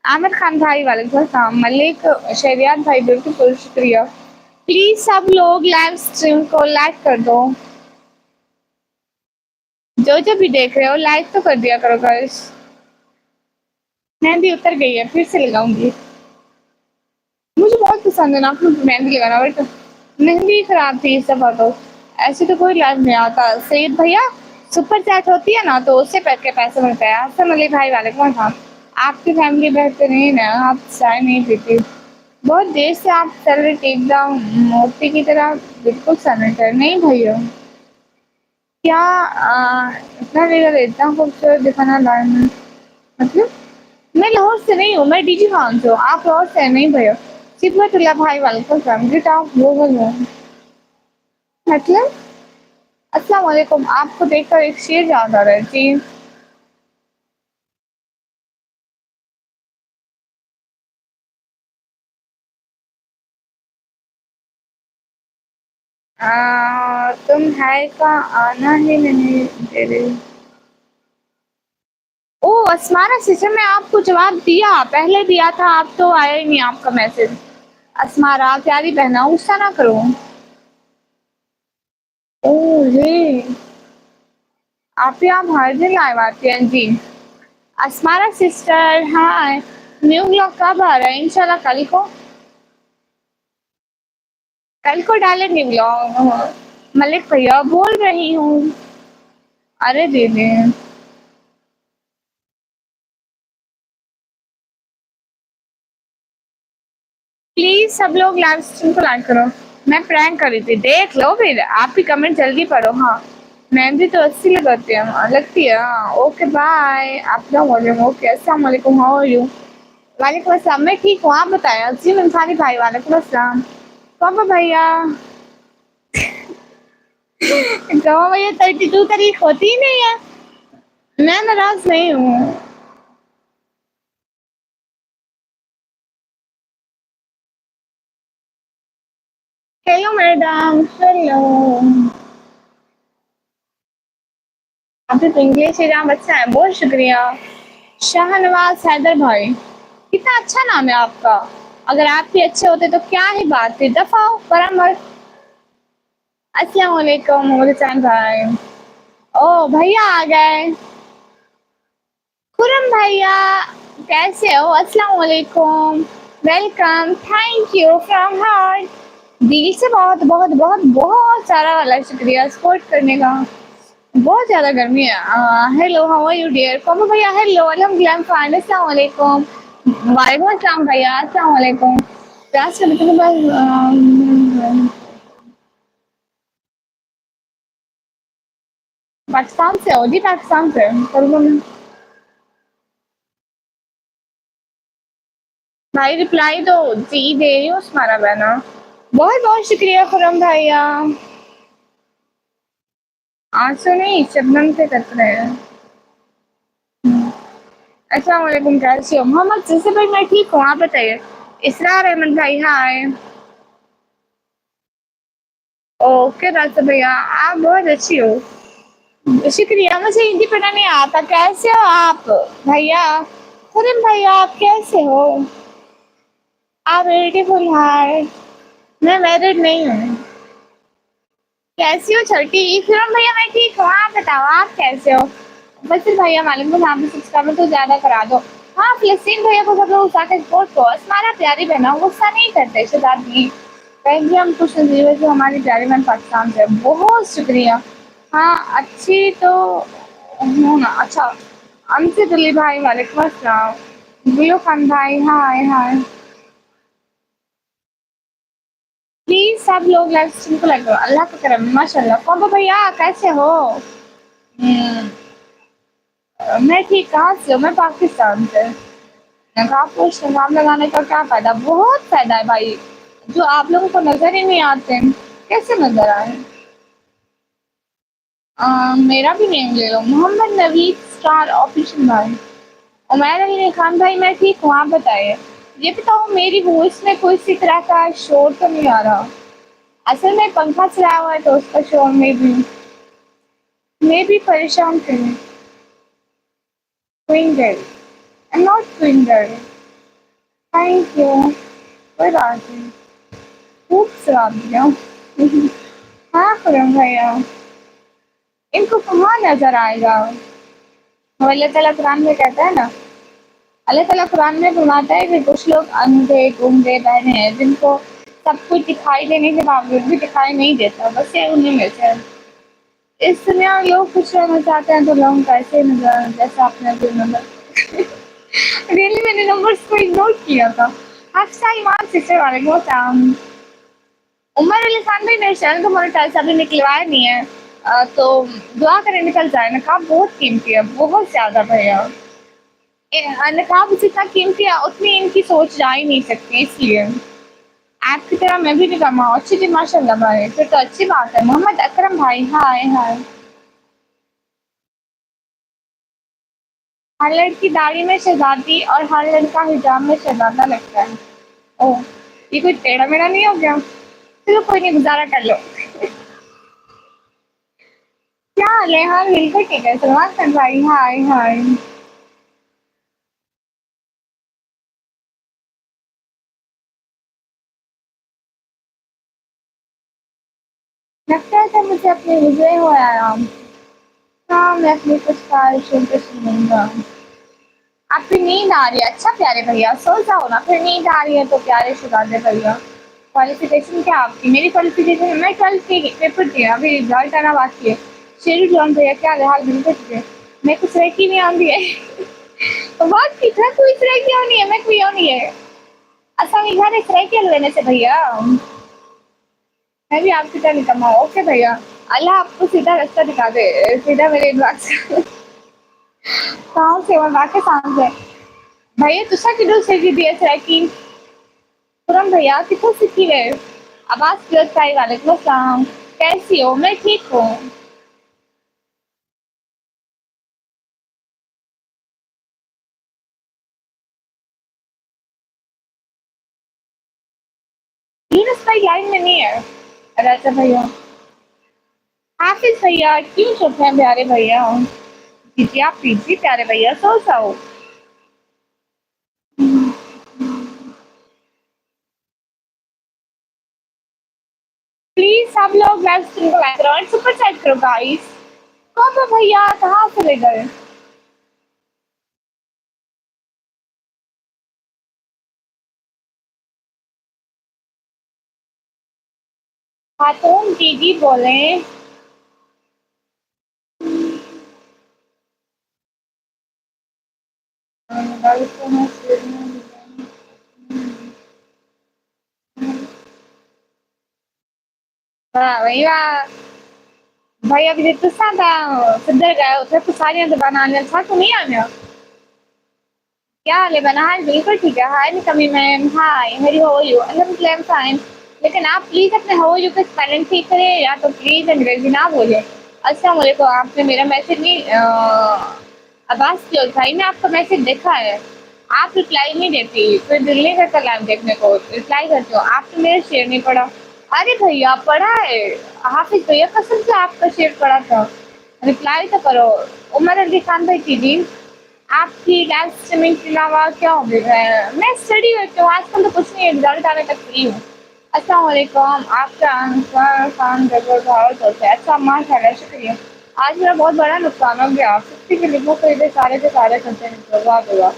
आमिर खान भाई, वालेकुम अस्सलाम। मलिक शहरियार भाई, बिल्कुल शुक्रिया। प्लीज सब लोग लाइव स्ट्रीम को लाइक कर दो। जो भी देख रहे हो लाइक तो कर दिया करो गाइस। मेहंदी उतर गई है, फिर से लगाऊंगी। मुझे बहुत पसंद है ना अपनी मेहंदी लगाना, बट मेहंदी खराब थी इस दफा तो। ऐसे तो कोई लाइव नहीं आता। सईद भैया, सुपर चैट होती है ना, तो उससे के पैसे मिलते हैं। हसन अली भाई, वालेकुम अस्सलाम। आपकी फैमिली बेहतरीन है, आप चाय नहीं पीती। बहुत देर से आप सैलेड एकदम मोती की तरह, बिल्कुल सैलेड है। नहीं भैया, क्या इतना देर इतना खूबसूरत दिखाना लाइव में? मतलब मैं लाहौर से नहीं हूँ, मैं डीजी खान से हूँ। आप लाहौर से नहीं भैया। सिबतुल्लाह भाई, वालेकुम सलाम। गेट ऑफ ग्लोबल में मतलब, अस्सलाम वालेकुम। आपको देखकर एक शेर याद आ रहा है जी। तुम है का आना ही नहीं दे रही। ओ अस्मारा सिस्टर, मैं आपको जवाब दिया, पहले दिया था, आप तो आया ही नहीं आपका मैसेज। अस्मारा प्यारी बहना, गुस्सा ना करो। ओ ये आप यहाँ हर दिन लाइव आती हैं जी। अस्मारा सिस्टर, हाँ। न्यू ब्लॉग कब आ रहा है? इंशाल्लाह कल को। कल को डालेंगे ब्लॉग। मलिक भैया बोल रही हूँ। अरे दीदी, प्लीज सब लोग लाइव स्ट्रीम को लाइक करो। मैं प्रैंक कर रही थी, देख लो फिर। आप भी कमेंट जल्दी पढ़ो। हाँ, मेहंदी तो अच्छी लगाती है, लगती है। हाँ ओके बाय। आप लोग वॉल्यूम ओके। अस्सलाम वालेकुम, हाउ आर यू? वालेकुम अस्सलाम, मैं ठीक हूँ, आप बताएँ? जी अंसारी भाई, वालेकुम अस्सलाम। पापा भैया तो भैया 32 तारीख होती ही नहीं है। मैं नाराज़ नहीं हूँ। Hello madam, hello. आपने तो इंग्लिश एग्ज़ाम अच्छा है, बहुत शुक्रिया। शाहनवाज़ हैदर भाई, कितना अच्छा नाम है आपका। अगर आप भी अच्छे होते तो क्या ही बात थी, दफ़ा हो परामर्श। अस्सलाम वालेकुम मुहसिन भाई। ओह! भैया आ गए। खुरम भैया, कैसे हो? अस्सलाम वालेकुम, welcome, thank you from heart. दिल से बहुत बहुत बहुत बहुत सारा वाला शुक्रिया सपोर्ट करने का। बहुत ज़्यादा गर्मी है। Hello, how are you dear? Komal भैया हेलो, अल्हम्दुलिल्लाह आई एम फाइन। अस्सलाम वालेकुम। वालेकुम अस्सलाम भैया, अस्सलाम वालेकुम। क्लास करने के बाद पाकिस्तान से हो? जी पाकिस्तान से। भाई रिप्लाई दो। जी दे रही हूँ तुम्हारा बहना। बहुत बहुत शुक्रिया खुरम भैया। आंसू नहीं, शबनम से कट रहे हैं। अस्सलाम वालेकुम, कैसे हो? मोहम्मद जैसे भाई, मैं ठीक हूँ, आप बताइए? इसरार अहमद भाई, हाय। ओके रास्ता भैया, आप बहुत अच्छी हो। शुक्रिया, मुझे हिंदी पढ़ना नहीं आता। कैसे हो आप भैया? खुरम भैया, आप कैसे हो? आप ब्यूटीफुल, हाय। मैं मैरिड नहीं हूँ। कैसी हो छोटी? खुरम भैया, मैं ठीक हूँ, आप बताओ आप कैसे हो? बस भैया मालूम है, आप भी सब्सक्राइबर तो ज़्यादा करा दो। हाँ, फ़लस्तीन भैया को सब लोग उठा के सपोर्ट करो। हमारा प्यारी बहन है, गुस्सा नहीं करते शहज़ाद भी। कहेंगे हम खुश नसीब है जो हमारी प्यारी बहन पाकिस्तान से है। बहुत शुक्रिया। हाँ, अच्छी तो हूँ ना। अच्छा, अमजद अली भाई, वालेकुम अस्सलाम। गुलू खान भाई, हाय हाय। प्लीज़ सब लोग लाइव स्ट्रीम को लाइक करो। अल्लाह का करम, माशाल्लाह। कौन भैया कैसे हो? हुँ। मैं ठीक, कहाँ से हो? मैं पाकिस्तान से। नकाब पोश नकाब लगाने का क्या फ़ायदा? बहुत फ़ायदा है भाई, जो आप लोगों को नज़र ही नहीं आते। कैसे नज़र आए? मेरा भी नेम ले लो, मोहम्मद नवीद स्टार ऑफिशियल भाई। उमैर अली खान भाई, मैं ठीक हूँ, आप बताइए? ये बताओ, मेरी वॉइस में कोई सी तरह का शोर तो नहीं आ रहा? असल में पंखा चलाया हुआ है तो उसका शोर मैं भी परेशान थी। Twinkle, I am not twinkle. Thank you, कोई बात नहीं। खूब शराब दिया। हाँ खुरम भैया, इनको कहाँ नज़र आएगा? वो अल्लाह ताला कुरान में कहता है ना, अल्लाह ताला कुरान में फरमाता है कि कुछ लोग अंधे, गूंगे, बहरे हैं जिनको सब कुछ दिखाई देने के बावजूद भी दिखाई नहीं देता, बस ये उन्हीं में से है। इस दुनिया में लोग खुश रहना चाहते हैं तो लोग कैसे नज़र, जैसे आपने अभी नंबर रियली मैंने नंबर्स को इग्नोर किया था। अच्छा ईमान सिस्टर वालेकुम अस्सलाम। उमर अली खान भाई, मेरे चैनल को मोनेटाइज अभी निकलवाया नहीं है। तो दुआ करें निकल जाए। नकाब बहुत कीमती है, बहुत ज़्यादा भैया। नकाब जितना कीमती है उतनी इनकी सोच जा ही नहीं सकती, इसलिए आपकी तरह मैं भी नहीं कमाऊँ। अच्छी थी माशाल्लाह भाई, फिर तो अच्छी बात है। मोहम्मद अकरम भाई, हाय हाय। हर लड़की दाढ़ी में शहजादी और हर लड़का हिजाब में शहजादा लगता है। ओह, ये कोई टेढ़ा मेढ़ा नहीं हो गया? चलो कोई नहीं, गुजारा कर लो। क्या हाल है? हाँ बिल्कुल ठीक है। सलमान खान भाई, हाय हाय। लगता था मुझे अपने विजय हो आराम। हाँ, मैं अपनी कुछ ख्वाहिशों पे सुनूंगा। आपकी नींद आ रही है? अच्छा प्यारे भैया, सो जाओ ना। फिर नींद आ रही है तो प्यारे शहजादे भैया। क्वालिफिकेशन क्या आपकी? मेरी क्वालिफिकेशन, मैं कल की पेपर दिया, अभी रिजल्ट आना बाकी है। शेरू जॉन भैया, क्या हाल? बिल्कुल ठीक है। मैं कुछ रखी नहीं आती है। तो बात की था, कोई तरह क्यों नहीं है? मैं कोई और नहीं है। अच्छा, मैं घर एक रह के लेने से भैया, मैं भी आपकी तरह निकम्मा हूँ। ओके भैया, अल्लाह आपको सीधा रास्ता दिखा दे। सीधा मेरे इनबॉक्स। कहाँ से? और पाकिस्तान से। भैया तुसा किधर से भी दिया था कि पूरम भैया कितों सीखी है आवाज क्लियर पाई वालेकुम अस्सलाम कैसी हो मैं ठीक हूँ यूनुस भाई लाइन में नहीं है राजा भैया हाफिज भैया क्यों चुप हैं प्यारे भैया कीजिए आप कीजिए प्यारे भैया सो जाओ प्लीज सब लोग लाइव स्ट्रीम को लाइक करो और सुपर चैट करो गाइस कौन तो भैया कहाँ चले गए खातून दीदी बोले वाह भैया भैया भी तो सादा सिद्धर गए उधर तो सारियां दबाना आने था तो नहीं आने क्या हाल है बना हाल बिल्कुल ठीक है हाय निकमी मैम हाय मेरी हो यू अल्हम्दुलिल्लाह फाइन लेकिन आप प्लीज अपने हो यू का स्पेलिंग ठीक करें या तो प्लीज अंग्रेजी ना बोले अस्सलाम वालेकुम आपने मेरा मैसेज नहीं आवाज क्यों भाई ने आपका मैसेज देखा है आप रिप्लाई नहीं देती फिर दिल नहीं करता लाइव देखने को रिप्लाई करती हो आप तो मेरा शेयर नहीं पढ़ा अरे भैया पढ़ा है हाफिज भैया कसम से आपका शेयर पढ़ा था रिप्लाई तो करो उमर अली खान भाई कीजिए आपकी लाइव स्ट्रीमिंग के अलावा क्या हॉबी है मैं स्टडी करती हूँ आजकल तो कुछ नहीं है रिजल्ट आने तक फ्री हूँ अस्सलाम वालेकुम आपका आंसर खान जबर बहुत होता है अच्छा माशाल्लाह शुक्रिया आज मेरा बहुत बड़ा नुकसान हो गया 50 के लिखो सारे के सारे कंटेंट बर्बाद हुआ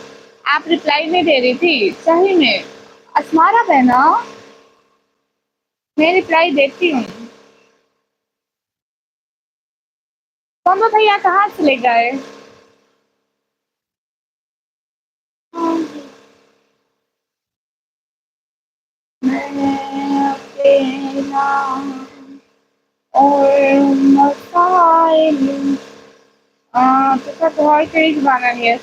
आप रिप्लाई नहीं दे रही थी सही में असमारा बहना मैं रिप्लाई देती हूँ मम्मा भैया कहाँ चले गए मैं अकेला और मसाइल तुका तुहार करी जबान आनी है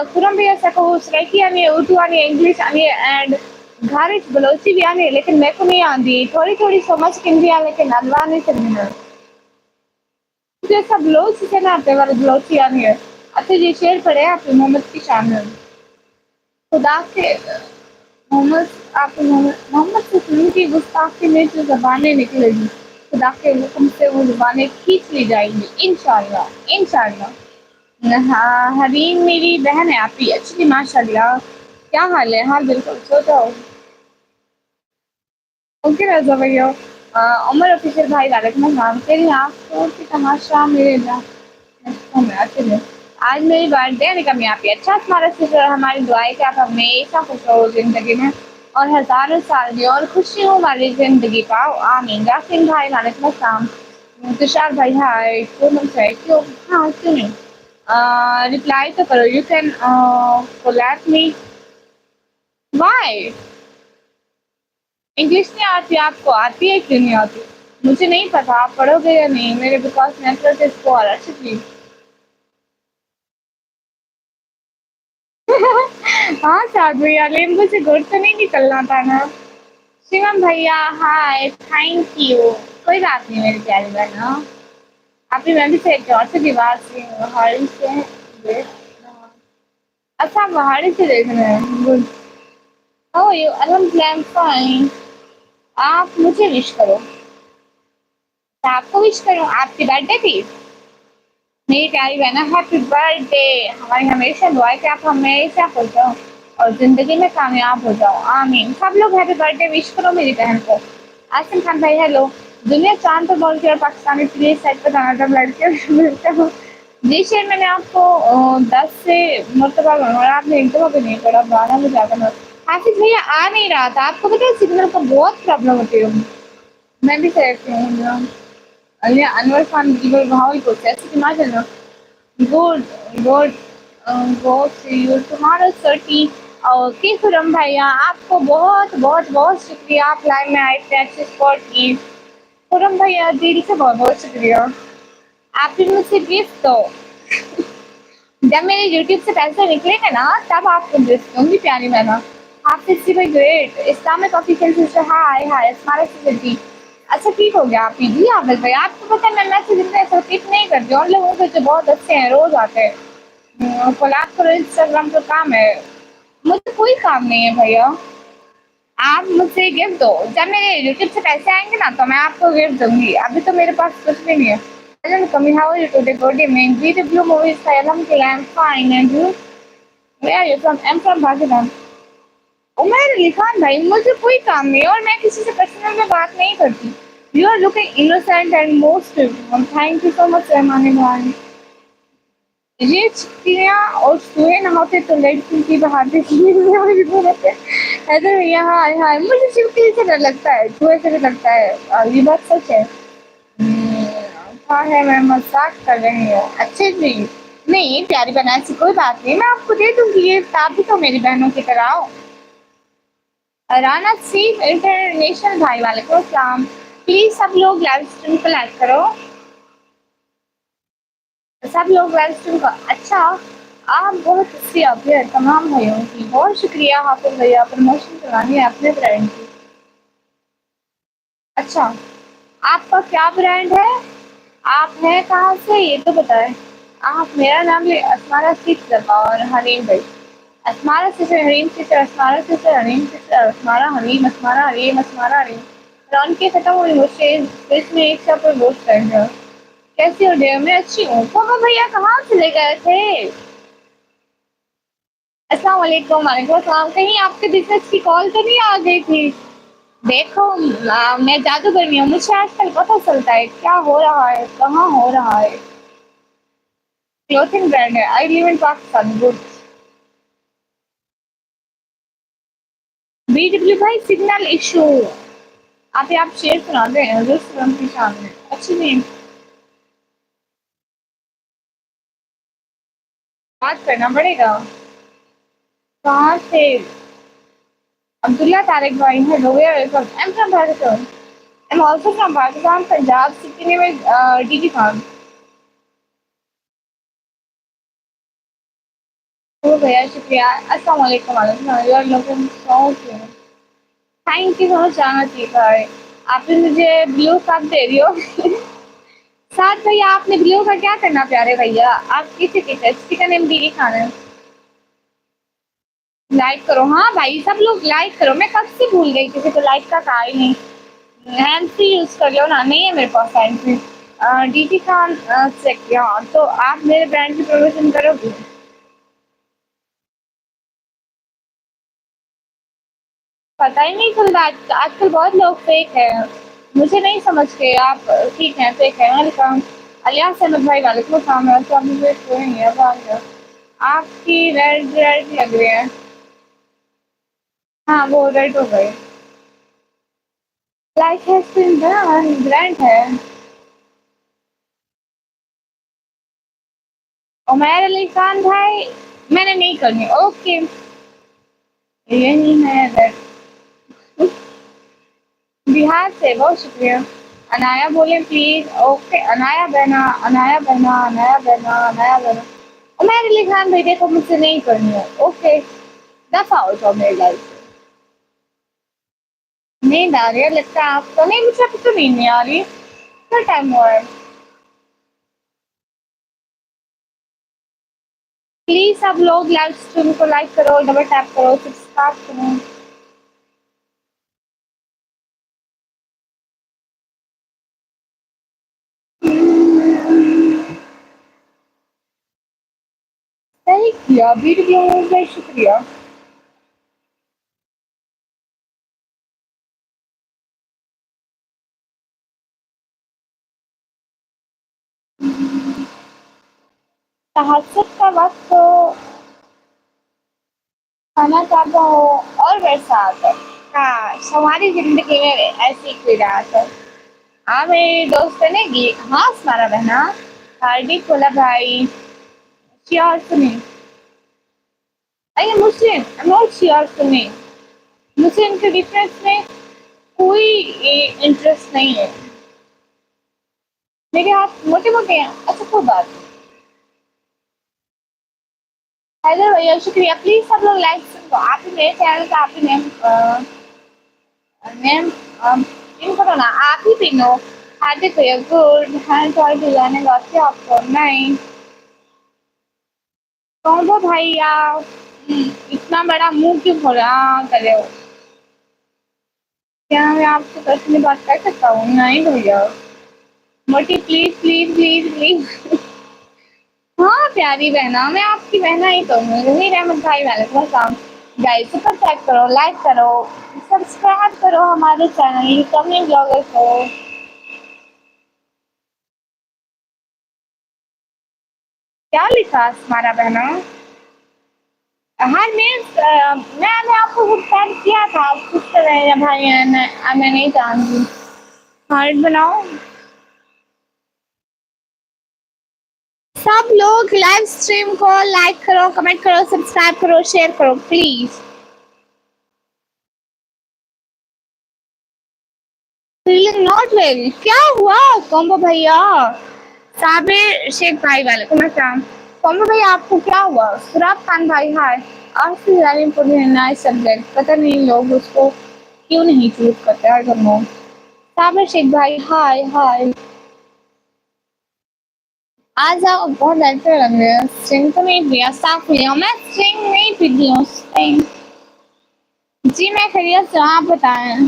खुरम भैया सको सराइकी आनी है उर्दू आनी है इंग्लिश आनी है एंड घर बलोची भी आनी है लेकिन मेरे को नहीं आती थोड़ी थोड़ी समझ किंदी आ लेकिन अल्लाह नहीं सकती है मुझे सब बलोच से ना आते वाले बलोची आनी है अच्छा ये शेर पढ़े आप मोहम्मद की शान में खुदा के मोहम्मद आप मोहम्मद से सुन की गुस्ताखी में जो ज़बानें निकलेगी खुदा के हुक्म से वो ज़बानें खींच ली जाएंगी इंशाल्लाह इंशाल्लाह हाँ हरीम मेरी बहन है आपकी एक्चुअली माशाल्लाह क्या हाल है हाँ बिल्कुल सो जाओ ओके रजा भैया उमर ऑफिसर भाई वालेकुम अस्सलाम तेरी आंखों की तमाशा मेरे में अच्छे आज मेरी बर्थडे है निकम यहाँ पे अच्छा तुम्हारा शुक्र हमारी दुआएं कि आप हमेशा खुश रहो जिंदगी में और हजारों साल जियो और खुशियों वाली जिंदगी पाओ आमीन यासीन भाई वालेकुम अस्सलाम तुषार भाई हाय पूनम से क्यों हाँ क्यों नहीं रिप्लाई तो करो you can collab me why English नहीं आती आपको आती है क्यों नहीं आती मुझे नहीं पता आप पढ़ोगे या नहीं मेरे because network is poor actually हाँ साथ भैया नींबू से गुड़ तो नहीं निकलना था ना शिवम भैया हाय थैंक यू कोई बात नहीं मेरी प्यारी बहन अभी मैं भी से और से दीवार से पहाड़ी से देख अच्छा आप पहाड़ी से देख रहे हैं गुड हाउ यू अल्हम्दुलिल्लाह फाइन आप मुझे विश करो मैं आपको विश करूँ आपकी बर्थडे थी मेरी प्यारी बहना हैप्पी बर्थडे हमारी हमेशा दुआ है कि आप हमेशा खुश रहो और ज़िंदगी में कामयाब हो जाओ आमीन सब लोग हैप्पी बर्थडे विश करो मेरी बहन को आसिम खान भाई हेलो दुनिया चांद पर बोल के और पाकिस्तानी प्लीज साइड पर जाना जब लड़के मिलते हो जी शेर मैंने आपको 10 से मरतबा और आपने एक दफ़ा भी नहीं पढ़ा 12 में जाकर हाफिज भैया आ नहीं रहा था आपको पता है सिग्नल का बहुत प्रॉब्लम होती है मैं भी कहती हूँ अलिया अनवर खान बिल्कुल भाव को ऐसे कि माशाल्लाह good good go see you तुम्हारा सर्टी और की खुरम भैया आपको बहुत बहुत बहुत शुक्रिया आप लाइव में आए थे अच्छे स्पॉट की खुरम भैया दिल से बहुत बहुत शुक्रिया आप भी मुझसे गिफ्ट दो जब मेरे यूट्यूब से पैसे निकलेंगे ना तब आपको गिफ्ट दूंगी प्यारी बहना। आप किसी भाई great Islamic official sister hi hi Smarak sister जी। अच्छा ठीक हो गया आप पीजिए आप भाई आपको पता है मैं मैसेज इतने सर्किट नहीं करती और लोगों के जो बहुत अच्छे हैं रोज आते हैं कोलैब करो इंस्टाग्राम का काम है मुझे कोई काम नहीं है भैया। आप मुझसे गिफ्ट दो जब मेरे यूट्यूब से पैसे आएंगे ना तो मैं आपको गिफ्ट दूंगी अभी तो मेरे पास कुछ भी नहीं है। Hello, Kami, how are you today? Good evening. GW Movies का alhamdulillah, I'm fine. And you? Where are you from? I'm from Pakistan. Umar Ali Khan भाई मुझे कोई काम नहीं है और मैं किसी से पर्सनल में बात नहीं करती। You are looking innocent and most beautiful. Thank you so much, Rahmani भाई। ये चिड़िया और चूहे नहाते तो लड़की की बहादुरी की जरूरत है। ऐसे भैया हाय हाय मुझे चिड़िया से डर लगता है चूहे से भी लगता है ये बात सच है। हाँ है मैं मजाक कर रही हूँ अच्छे जी। नहीं प्यारी बहना ऐसी कोई बात नहीं मैं आपको दे दूंगी ये आप भी तो मेरी बहनों की तरह हो। राना सिंह इंटरनेशनल भाई वालेकुम अस्सलाम। प्लीज सब लोग लाइव स्ट्रीम को लाइक करो। सब लोग लाइव स्ट्रीम को अच्छा आप बहुत अच्छी अभी तमाम भाइयों की बहुत शुक्रिया हाफिज भैया प्रमोशन करवानी है अपने ब्रांड की। अच्छा आपका क्या ब्रांड है आप हैं कहाँ से ये तो बताएं। आप मेरा नाम ले असमारा सिख दबा और हनीम भाई Asmara sister Hareem sister Asmara sister Hareem sister Asmara Haneem Asmara Hareem Asmara Hareem रौन के खत्म हुई मुझसे इसमें एक सब पर दोस्त रहेंगे। कैसी हो डियर मैं अच्छी हूँ पापा भैया कहाँ चले गए थे। अस्सलाम वालेकुम वालेकुम अस्सलाम कहीं आपके बिजनेस की कॉल तो नहीं आ गई थी। देखो मैं जादूगरनी हूँ मुझे आजकल पता चलता है क्या हो रहा है कहाँ हो रहा है। क्लोथिंग ब्रांड है I live in Pakistan good. BW भाई सिग्नल इशू आप शेयर सुना दें रेस्टोरेंट के सामने अच्छी नहीं बात करना पड़ेगा। कहाँ से अब्दुल्ला तारिक भाई hello where are you from I am from Pakistan I am also from Pakistan Punjab city में डीडी खान। तो भैया शुक्रिया अस्सलाम वालेकुम वालेकुम you are looking so cute. Thank you so much जाना चाहिए भाई आपने मुझे ब्लू कप दे रही हो। साथ भैया आपने ब्लू का क्या करना प्यारे भैया आप किसी की चिकन एम डी खाना है। लाइक करो हाँ भाई सब लोग लाइक करो मैं कब से भूल गई किसी को लाइक का कहा ही नहीं। हैंड फ्री यूज कर लो ना नहीं है मेरे पास hand free. DT Khan check किया तो आप मेरे ब्रांड की प्रमोशन करोगे। पता ही नहीं चल रहा आजकल बहुत लोग फेक है मुझे नहीं समझ के आप ठीक है फेक है वेलकम अलियास अहमद भाई वालेकुम अस्सलाम तो आप मुझे नहीं है अब आ गया। आपकी रेड रेड लग रही है। हाँ वो रेड हो गई। Like has been done brand है। उमैर अली खान भाई मैंने नहीं करनी ओके यही है रेड बिहार से बहुत शुक्रिया। अनाया बोले प्लीज ओके अनाया बहना अनाया बहना अनाया बहना अनाया बहना उमैर अली खान भाई देखो मुझसे नहीं करनी है ओके दफा हो जाओ मेरी लाइफ से। नींद आ रही है लगता है आपको नहीं मुझे अभी तो नींद नहीं आ रही क्या टाइम हुआ है। प्लीज सब लोग लाइव स्ट्रीम को लाइक करो डबल टैप करो सब्सक्राइब करो। सही किया वीडियो में शुक्रिया। तहज्जुद का वक्त हो खाना चाहता हो और बरसात हो काश हमारी जिंदगी में ऐसी कोई रात हो। हाँ मेरी दोस्त बनेगी हाँ तुम्हारा बहना हार्दिक बोला भाई श्योर सुनी I am Muslim I am not sure सुनी मुझे इनके डिफरेंस में कोई इंटरेस्ट नहीं है। मेरे हाथ मोटे मोटे हैं अच्छा कोई बात नहीं। हेलो भैया, शुक्रिया। प्लीज सब लोग लाइक, आप ही मेरे चैनल का आप ही नेम नेम पिन करो ना, आप ही पिनो। हार्दिक भैया गुड हैंड और डिजाइने गाते आपको नहीं कौन दो भैया। इतना बड़ा मुंह क्यों खोला करे हो? क्या मैं आपसे पर्सनली बात कर सकता हूँ? नहीं भैया, मोटी प्लीज प्लीज प्लीज प्लीज। हाँ प्यारी बहना, मैं आपकी बहना ही तो हूँ। रही रहमत भाई वाले को काम। गाइस सुपर चेक करो, लाइक करो, सब्सक्राइब करो हमारे चैनल कमी ब्लॉगर को। क्या लिखा हमारा बहना? हाँ मीन्स मैंने आपको सब्सक्राइब किया था, आप किस तरह भाई मैं नहीं जानती। हार्ट बनाओ। सब लोग लाइव स्ट्रीम को लाइक करो, कमेंट करो, सब्सक्राइब करो, शेयर करो प्लीज। फीलिंग नॉट वेल, क्या हुआ कॉम्बो भैया? साबिर शेख भाई वाले को मैं क्या कॉम्बो भैया, आपको क्या हुआ? सुराब खान भाई हाय। आपसे वेरी इंपॉर्टेंट नाइस सब्जेक्ट, पता नहीं लोग उसको क्यों नहीं चूज करते, I don't know. Sabir Sheikh भाई हाय हाय। आ जाओ, बहुत अच्छा लग रहा है। स्ट्रिंग तो नहीं पिया, साफ लिया मैं, स्ट्रिंग नहीं पीती हूँ स्ट्रिंग। जी मैं खैरियत से हूँ, आप बताएं।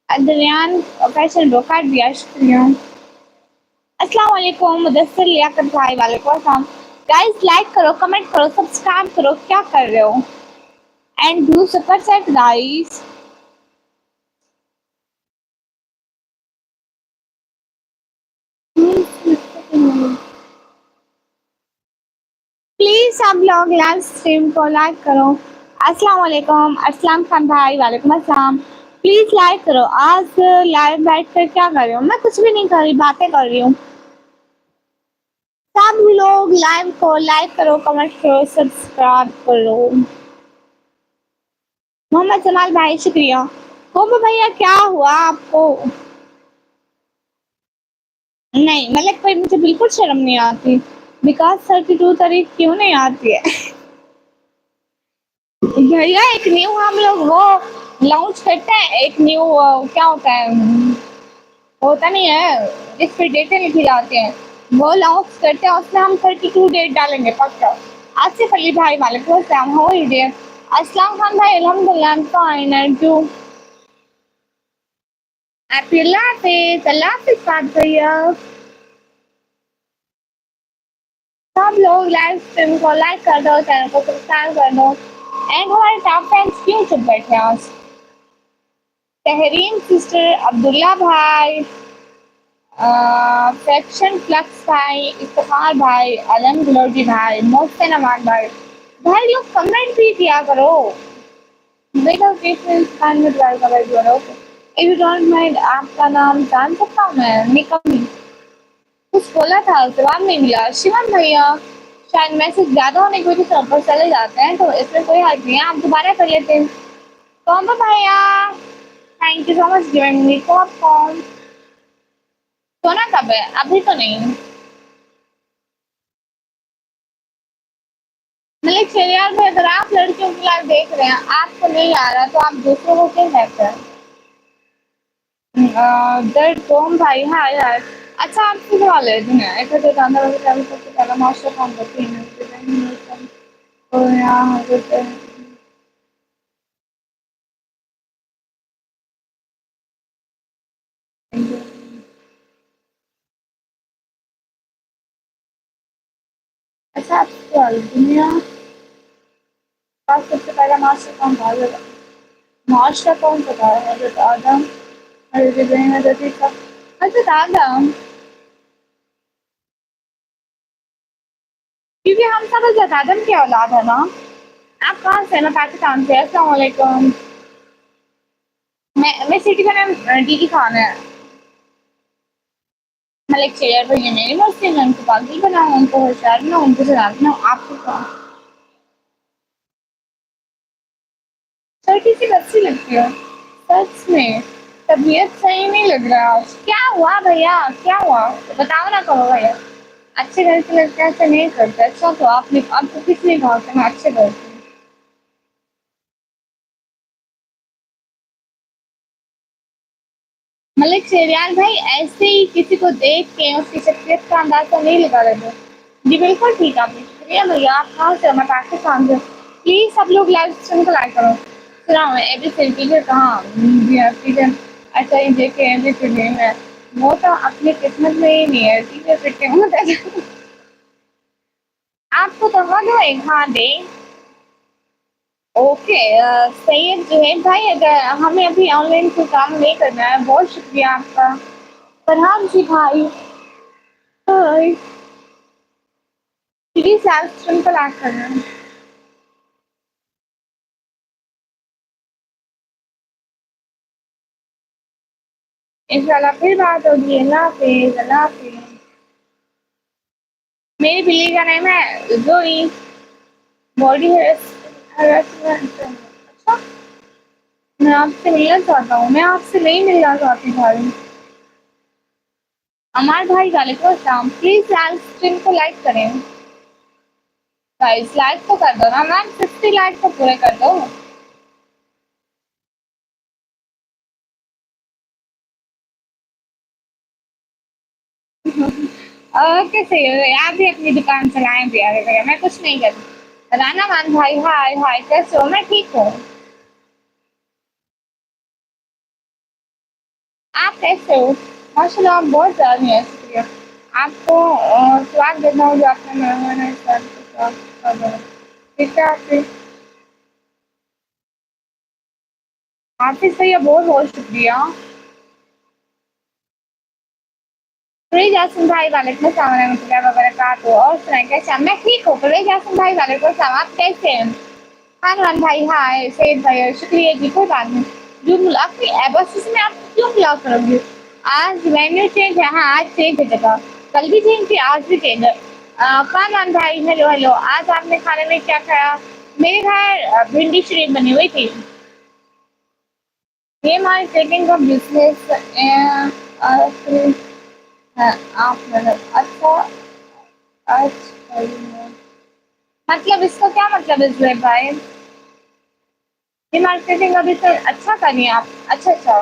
अदरियान फैशन ब्रो काट दिया, शुक्रिया। अस्सलाम वालेकुम मुदस्सिर लियाकत भाई वालेकुम अस्सलाम। गाइस लाइक करो, कमेंट करो, सब्सक्राइब करो, क्या कर रहे हो? And do super chat guys. Please सब लोग लाइव स्ट्रीम को लाइक करो। अस्सलाम वालेकुम असलम खान भाई वालेकुम अस्सलाम। प्लीज लाइक करो। आज लाइव बैठ कर क्या कर रही हूँ? मैं कुछ भी नहीं कर रही, बातें कर रही हूँ। सब लोग लाइव को लाइक करो, कमेंट करो, सब्सक्राइब करो। मोहम्मद जमाल भाई शुक्रिया। कोमो भैया क्या हुआ आपको? नहीं मतलब कोई, मुझे बिल्कुल शर्म नहीं आती। बिकॉज 32 तारीख क्यों नहीं आती है? भैया एक न्यू हम लोग वो लॉन्च करते हैं, एक न्यू क्या होता है, होता नहीं है जिस पे डेटें लिखी जाती हैं, वो लॉन्च करते हैं, उसमें हम 32 डेट डालेंगे पक्का। आसिफ अली भाई वालेकुम अस्सलाम, हाउ आर यू डियर? अस्सलाम खान भाई अल्हम्दुलिल्लाह I am fine and you? Happy अल्लाह हाफिज़ बात भैया। सब लोग लाइव स्ट्रीम को लाइक कर दो, चैनल को सब्सक्राइब कर दो। एंड हमारे टॉप फैंस क्यों चुप बैठे हैं आज? तहरीन सिस्टर, अब्दुल्ला भाई, सेक्शन फ्लक्स भाई, इफ्तिखार भाई, अलम गुलोजी भाई, मोहसिन अमान भाई। भाई लोग कमेंट भी किया करो। देखो किस खान में ट्राई कर रही हो। इफ यू डोंट माइंड, आपका नाम जान सकता हूँ मैं? निकम कुछ बोला था, जवाब नहीं मिला। शिवम भैया शायद मैसेज ज़्यादा होने की वजह से ऊपर चले जाते हैं, तो इसमें कोई हर्ज नहीं है, आप दोबारा कर लेते हैं। कॉम्बो भैया thank you so much giving me popcorn. सोना कब है? अभी तो नहीं। मतलब चलिए भाई, अगर आप लड़कियों की लाइफ देख रहे हैं, आपको नहीं आ रहा तो आप दूसरों को क्यों कहते हैं? दर्द कौन भाई हाय हाय। अच्छा आप किस वाले दिन है? एक तो जानना वाले सबसे पहला मास्टर कौन करते हैं? तो यहाँ होते हैं। अच्छा आपके वाले दुनिया का सबसे पहला मास्टर कौन था? मास्टर कौन सा था? हज़रत आदम, हज़रत इब्राहीम, हज़रत ईसा। हज़रत आदम, क्योंकि हम सब हज़रत आदम की औलाद है ना। आप कहाँ से? मैं पाकिस्तान से। अस्सलाम वालेकुम। मैं सिटी का नाम दीदी खान है। मैं लेक्चरर भैया मेरी मस्ती में उनको पागल बनाऊँ, उनको होशियार बनाऊँ, उनको शरारत बनाऊँ, आपको क्या? छोटी सी बच्ची लगती है सच में। तबीयत सही नहीं लग रहा आज। क्या हुआ भैया, क्या हुआ? बताओ ना करो भैया। अच्छे घर के लड़के ऐसा नहीं करते। अच्छा तो आपने आपको किसने कहा कि मैं अच्छे घर की हूँ? मलिक शेरियार भाई ऐसे ही किसी को देख के उसकी शख्सियत का अंदाजा नहीं लगा लेते। जी बिल्कुल ठीक है, आपने शुक्रिया भैया। आप कहाँ से? मैं पाकिस्तान से। प्लीज सब लोग लाइव स्ट्रीम को लाइक करो। सुनाओ एवरी टीचर कहाँ? जी हाँ टीचर। अच्छा ये देखे एवरी टीचर में वो तो अपनी किस्मत में ही नहीं है टीचर फिट होता है। आपको तो हद हो एक हाँ दे। ओके सैयद जुनैद भाई, अगर हमें अभी ऑनलाइन कोई काम नहीं करना है, बहुत शुक्रिया आपका। फरहान जी भाई हाय, प्लीज लाइव स्ट्रीम को लाइक करना। इंशाल्लाह फिर बात होगी। अल्लाह हाफिज, अल्लाह हाफिज। मेरी बिल्ली का नाम है जोई। Body harassment. अच्छा, मैं आपसे मिलना चाहता हूँ। मैं आपसे नहीं मिलना चाहती भाई। अमार भाई वालेकुम अस्सलाम। प्लीज लाइव स्ट्रीम को लाइक करें। गाइस लाइक तो कर दो ना मैम, 50 लाइक तो पूरे कर दो। ओके सही है, आप भी अपनी दुकान चलाएं प्यारे भैया, मैं कुछ नहीं करती। राना मान भाई हाय हाय, कैसे हो? मैं ठीक हूँ। आप कैसे हो? माशाल्लाह आप बहुत ज़्यादा हैं, शुक्रिया। आपको स्वाद देना हो जो आपने मेहमान है, इस बार को स्वाद कर दो। ठीक है आपसे। हाफिज़ भैया बहुत बहुत शुक्रिया। परवेज़ यासीन भाई वालेकुम अस्सलाम रहमतुल्लाहि व बरकातहू। और सुनाएं कैसे हैं? मैं ठीक हूँ। परवेज़ यासीन भाई वालेकुम अस्सलाम, आप कैसे हैं? खानवान भाई हाय, सैयद भाई शुक्रिया जी, कोई बात नहीं। जो ब्लॉक में बस इसमें आप क्यों ब्लॉक करोगे? आज मेन्यू चेंज है। हाँ आज चेंज है जगह, कल भी चेंज थी आज भी चेंज है। खानवान भाई हेलो हेलो, आज आपने खाने में क्या खाया? मेरे घर भिंडी शरीफ बनी हुई थी। ये हमारे ट्रेडिंग का बिजनेस है। आप मतलब अच्छा अच्छा मतलब इसका क्या मतलब है जुएब भाई? ये मार्केटिंग अभी तो अच्छा करिए आप। अच्छा अच्छा।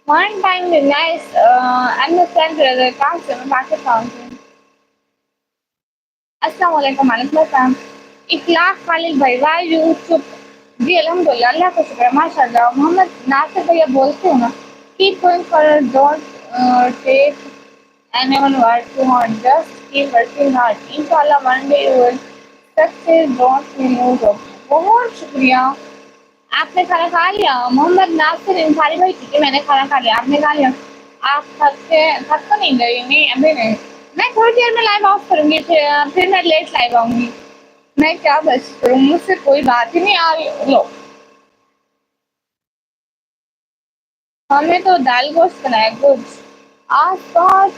वन टाइम नाइस अंडरस्टैंड कहाँ से? मैं पाकिस्तान से। अस्सलाम वालेकुम वालेकुम अस्सलाम। इखलाक खालिद भाई वाई यू चुप। जी अल्हम्दुलिल्लाह, अल्लाह का शुक्र है माशाल्लाह। मोहम्मद नासिर भैया बोलते हो ना, keep going for don't take anyone work too hard, just keep working hard, इंशाल्लाह one day you will success, don't feel lose hope. बहुत शुक्रिया। आपने खाना खा लिया? मोहम्मद नासिर इंसारी भाई ठीक है, मैंने खाना खा लिया, आपने खा लिया? आप थक तो नहीं गई? नहीं अभी नहीं। मैं थोड़ी देर में लाइव ऑफ करूंगी, फिर मैं लेट लाइव आऊंगी। मैं क्या बस करूँ, मुझसे कोई बात ही नहीं आ रही। लो हमने तो दाल गोश्त बनाया गुड। आस पास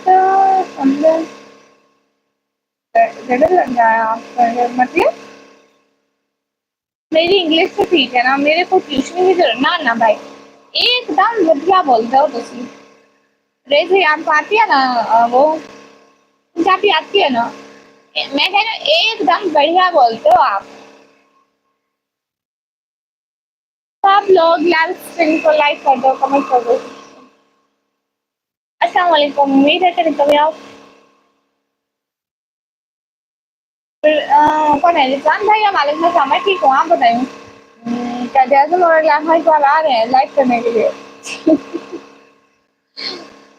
समझ जगह लग रहा है आपका मतलब। मेरी इंग्लिश तो ठीक है ना, मेरे को ट्यूशन की जरूरत ना ना भाई। एकदम बढ़िया बोलते हो तुम। रेजी आपको आती है ना वो पंजाबी आती है ना? मैं कह रहा हूँ एकदम बढ़िया बोलते हो आप। सब लोग लाइव स्ट्रीम को लाइक कर दो, कमेंट कर दो। अस्सलाम वालेकुम, उम्मीद है कि कभी आप कौन है? रिजवान भाई या वालेकुम अस्सलाम। मैं ठीक हूँ, आप बताइए। क्या जैसे और लाइफ भाई कॉल आ रहे हैं लाइक करने के लिए?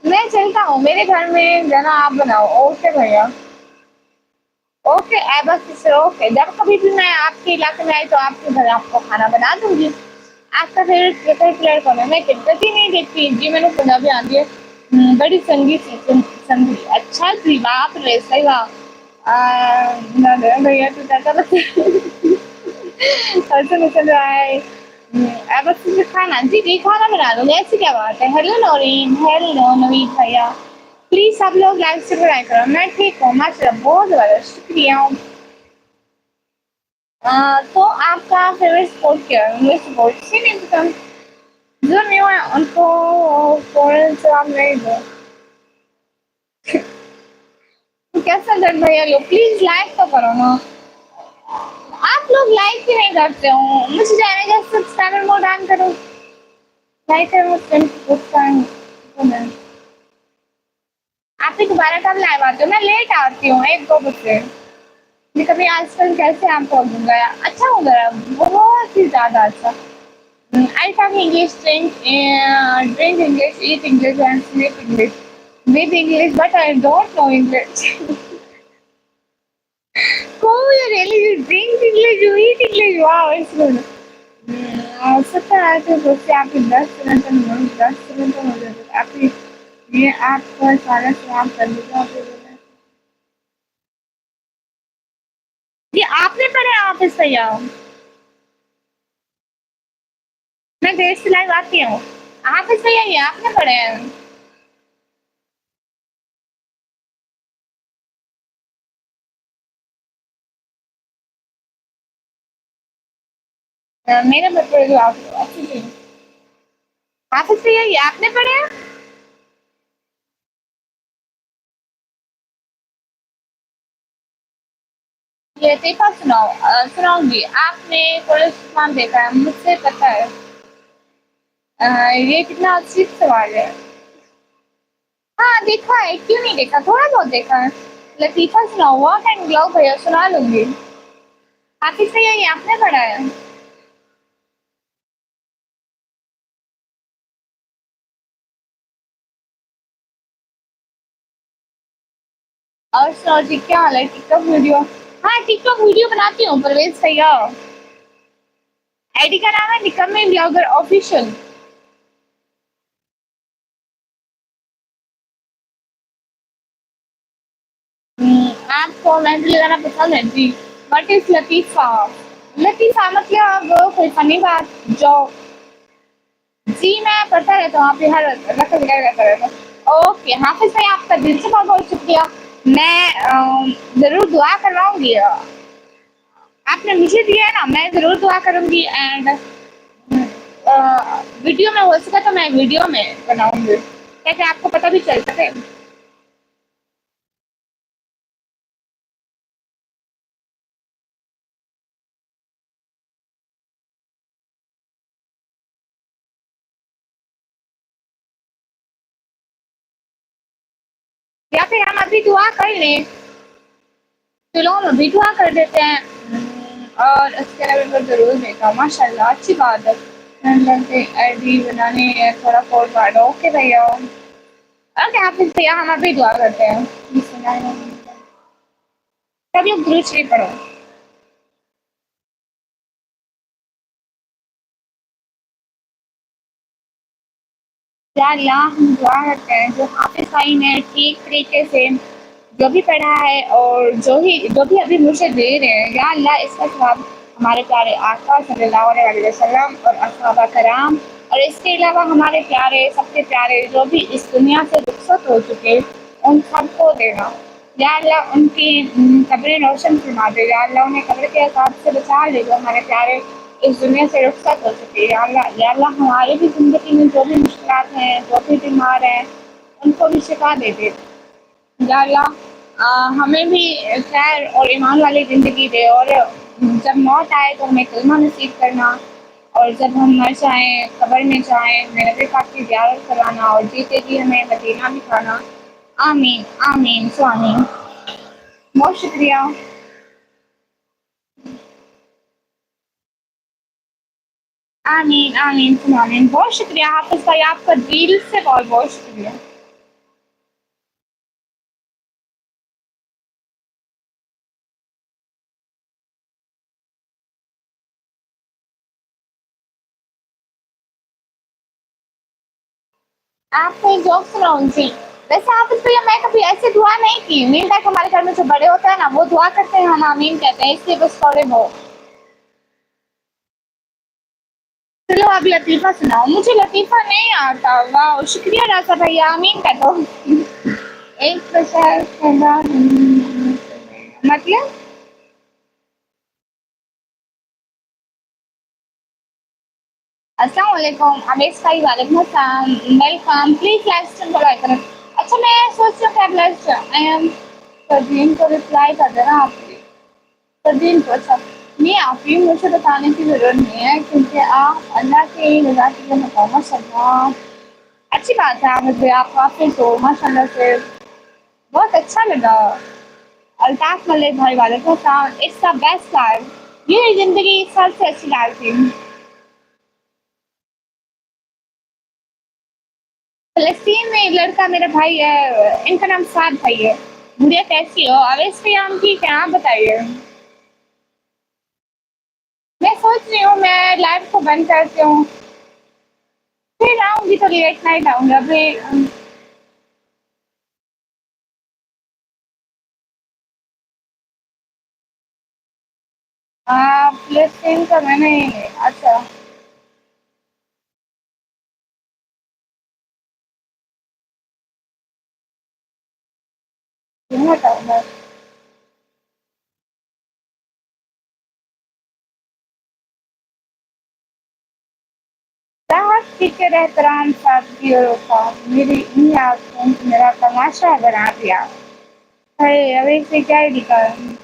मैं चलता हूँ, मेरे घर में जाना आप बनाओ। ओके भैया। ओके बस सिस्टर ओके, जब कभी भी मैं आपके इलाके में आई तो आपके घर आपको खाना बना दूंगी। आपका फेवरेट क्रिकेट प्लेयर कौन है? मैं क्रिकेट ही नहीं देखती जी, मैंने पंजाबी आती है। बड़ी संगीत संगी। अच्छा जी बाप रे, सही बात। भैया तो चाचा बस ऐसे में चल रहा है। बस मुझे खाना जी जी खाना बना लो, ऐसी क्या बात है? हेलो नौरीन, हेलो नवीद भैया। प्लीज सब लोग लाइक से ट्राई करो। मैं ठीक हूँ माशाल्लाह, बहुत ज़्यादा शुक्रिया। तो आपका फेवरेट स्पोर्ट क्या है? मुझे स्पोर्ट्स ही नहीं पता। जो न्यू है उनको फॉरेन से आप नहीं दो। कैसा दर्द भैया लोग, प्लीज लाइक तो करो ना। आप लोग लाइक ही नहीं करते हो। मुझे जाने का सब्सक्राइबर मोड ऑन करो, लाइक करो, आप ही दोबारा कब लाइव आते हो? मैं लेट आती हूँ 1-2 बजे। ये कभी आजकल कैसे आपको गया अच्छा हो गया, बहुत ही ज़्यादा अच्छा। I talk English, drink English, eat English, and sleep English. With English, but I don't know English. Oh, you really drink English, you eat English. Wow, it's good. सकता है तो दोस्तों आपके 10 मिनट हो जाते, आपकी ये आपका सारा काम कर लीजिए। ये आपने पढ़े ऑफिस भैया? मैं देर से लाइव आती हूँ। ऑफिस भैया ये आपने पढ़े हैं? मेरे बच्चे जो आप अच्छी थी। ऑफिस भैया ये आपने पढ़े हैं? ये देखा सुनाओ, सुनाऊंगी। आपने पुलिस देखा है, मुझसे पता है। ये कितना अच्छी सवाल है। हाँ देखा है, क्यों नहीं देखा, थोड़ा बहुत देखा है। लतीफा सुनाओ, वॉट एंड ग्लव भैया सुना लूंगी। हाफिज भैया ये आपने पढ़ा है? और सुनाओ जी, क्या हाल है? टिकटॉक वीडियो, हाँ टिकटॉक वीडियो बनाती हूँ परवेज भैया। आईडी का नाम है निकम्मे ब्लॉगर ऑफिशियल। आपको मेहंदी लगाना पसंद है जी? What is लतीफा? लतीफा मतलब कोई फनी बात जो, जी मैं पढ़ता रहता हूँ, आप हर रखा रहता रहता हूँ। ओके हाफिज भाई, आपका दिल से बहुत बहुत शुक्रिया। मैं ज़रूर दुआ करवाऊंगी। आपने मुझे दिया है ना, मैं ज़रूर दुआ करूंगी। एंड वीडियो में हो सका तो मैं वीडियो में बनाऊंगी, ताकि आपको पता भी चल सके। या फिर हम अभी दुआ कर लें? चलो हम अभी दुआ कर देते हैं। और इसके अलावा मैं ज़रूर देखा, माशाल्लाह अच्छी बात है। आईडी बनाने है, थोड़ा कोड काटो। ओके भैया, ओके हाफिज भैया, हम अभी दुआ करते हैं। सब लोग दुरूद शरीफ पढ़ो। या अल्लाह, हम दुआ करते हैं जो हाफिज भाई ने ठीक तरीके से जो भी पढ़ा है और जो भी अभी मुझे दे रहे हैं, या अल्लाह इसका सवाब हमारे प्यारे आका सल्लल्लाहु अलैहि वसल्लम और असहाबा कराम, और इसके अलावा हमारे प्यारे सबसे प्यारे जो भी इस दुनिया से रुखसत हो चुके, उन सबको देना। या अल्लाह उनकी कब्रें रोशन फरमा दे। या अल्लाह उन्हें कब्र के अज़ाब से बचा ले जो हमारे प्यारे इस दुनिया से रुखसत हो चुके हैं। या अल्लाह हमारी भी ज़िंदगी में जो भी मुश्किलात हैं, जो भी बीमार हैं, उनको भी शिफा दे दे। या अल्लाह हमें भी खैर और ईमान वाली ज़िंदगी दे, और जब मौत आए तो हमें कलमा नसीब करना, और जब हम मर जाएँ, कब्र में जाएँ, हमें नबी पाक की ज़ियारत कराना, और जीते जी हमें मदीना दिखाना। आमीन, आमीन सो आमीन। बहुत शुक्रिया। आमीन, आमीन सुम आमीन। बहुत शुक्रिया हाफ़िज़ भाई, आपका दिल से बहुत-बहुत शुक्रिया। आपको एक जोक सुनाऊँ जी? वैसे हाफ़िज़ भैया मैं कभी ऐसे दुआ नहीं की। मीन लाइक हमारे घर में जो बड़े होते हैं ना, वो दुआ करते हैं, हम आमीन कहते हैं, इसलिए बस थोड़े बहुत। चलो अब लतीफ़ा सुनाओ। मुझे लतीफ़ा नहीं आता। वाओ! शुक्रिया राज़ा भैया, आमीन कह दो। एक बशर पैदा मतलब? अस्सलाम वालेकुम अमीस भाई, वालेकुम अस्सलाम, वेलकम। प्लीज़ लाइव स्ट्रीम को लाइक करें। अच्छा मैं सोच रही हूँ कि आप लाइव तदीन को रिप्लाई कर देना आप प्लीज। तदीन को अच्छा नहीं आफी मुझे बताने की ज़रूरत नहीं है क्योंकि आप अल्लाह के रज़ा के लिए मकाम माशाल्लाह अच्छी बात है। मुझे आप काफ़ी तो माशाल्लाह से बहुत अच्छा लगा। अल्ताफ मलिक भाई वालेकुम अस्सलाम। It's the best life. ये ज़िंदगी सबसे अच्छी लाइफ थी। फ़लस्तीन में एक लड़का मेरा भाई है, इनका नाम साद भाई है। गुड़िया कैसी हो? अवेश भैया हम ठीक हैं, आप बताइए? मैं सोच रही हूँ मैं लाइव को बंद करती हूँ, फिर आऊँगी तो लेट नाइट आऊँगी। अभी फ़लस्तीन का मैंने अच्छा क्यों बताऊँगा? राहत फ़िक्र एहतराम सादगी और वफ़ा मेरी इन्हीं आँखों ने मेरा तमाशा बना दिया। अरे! अब इसमें क्या ही लिखा है?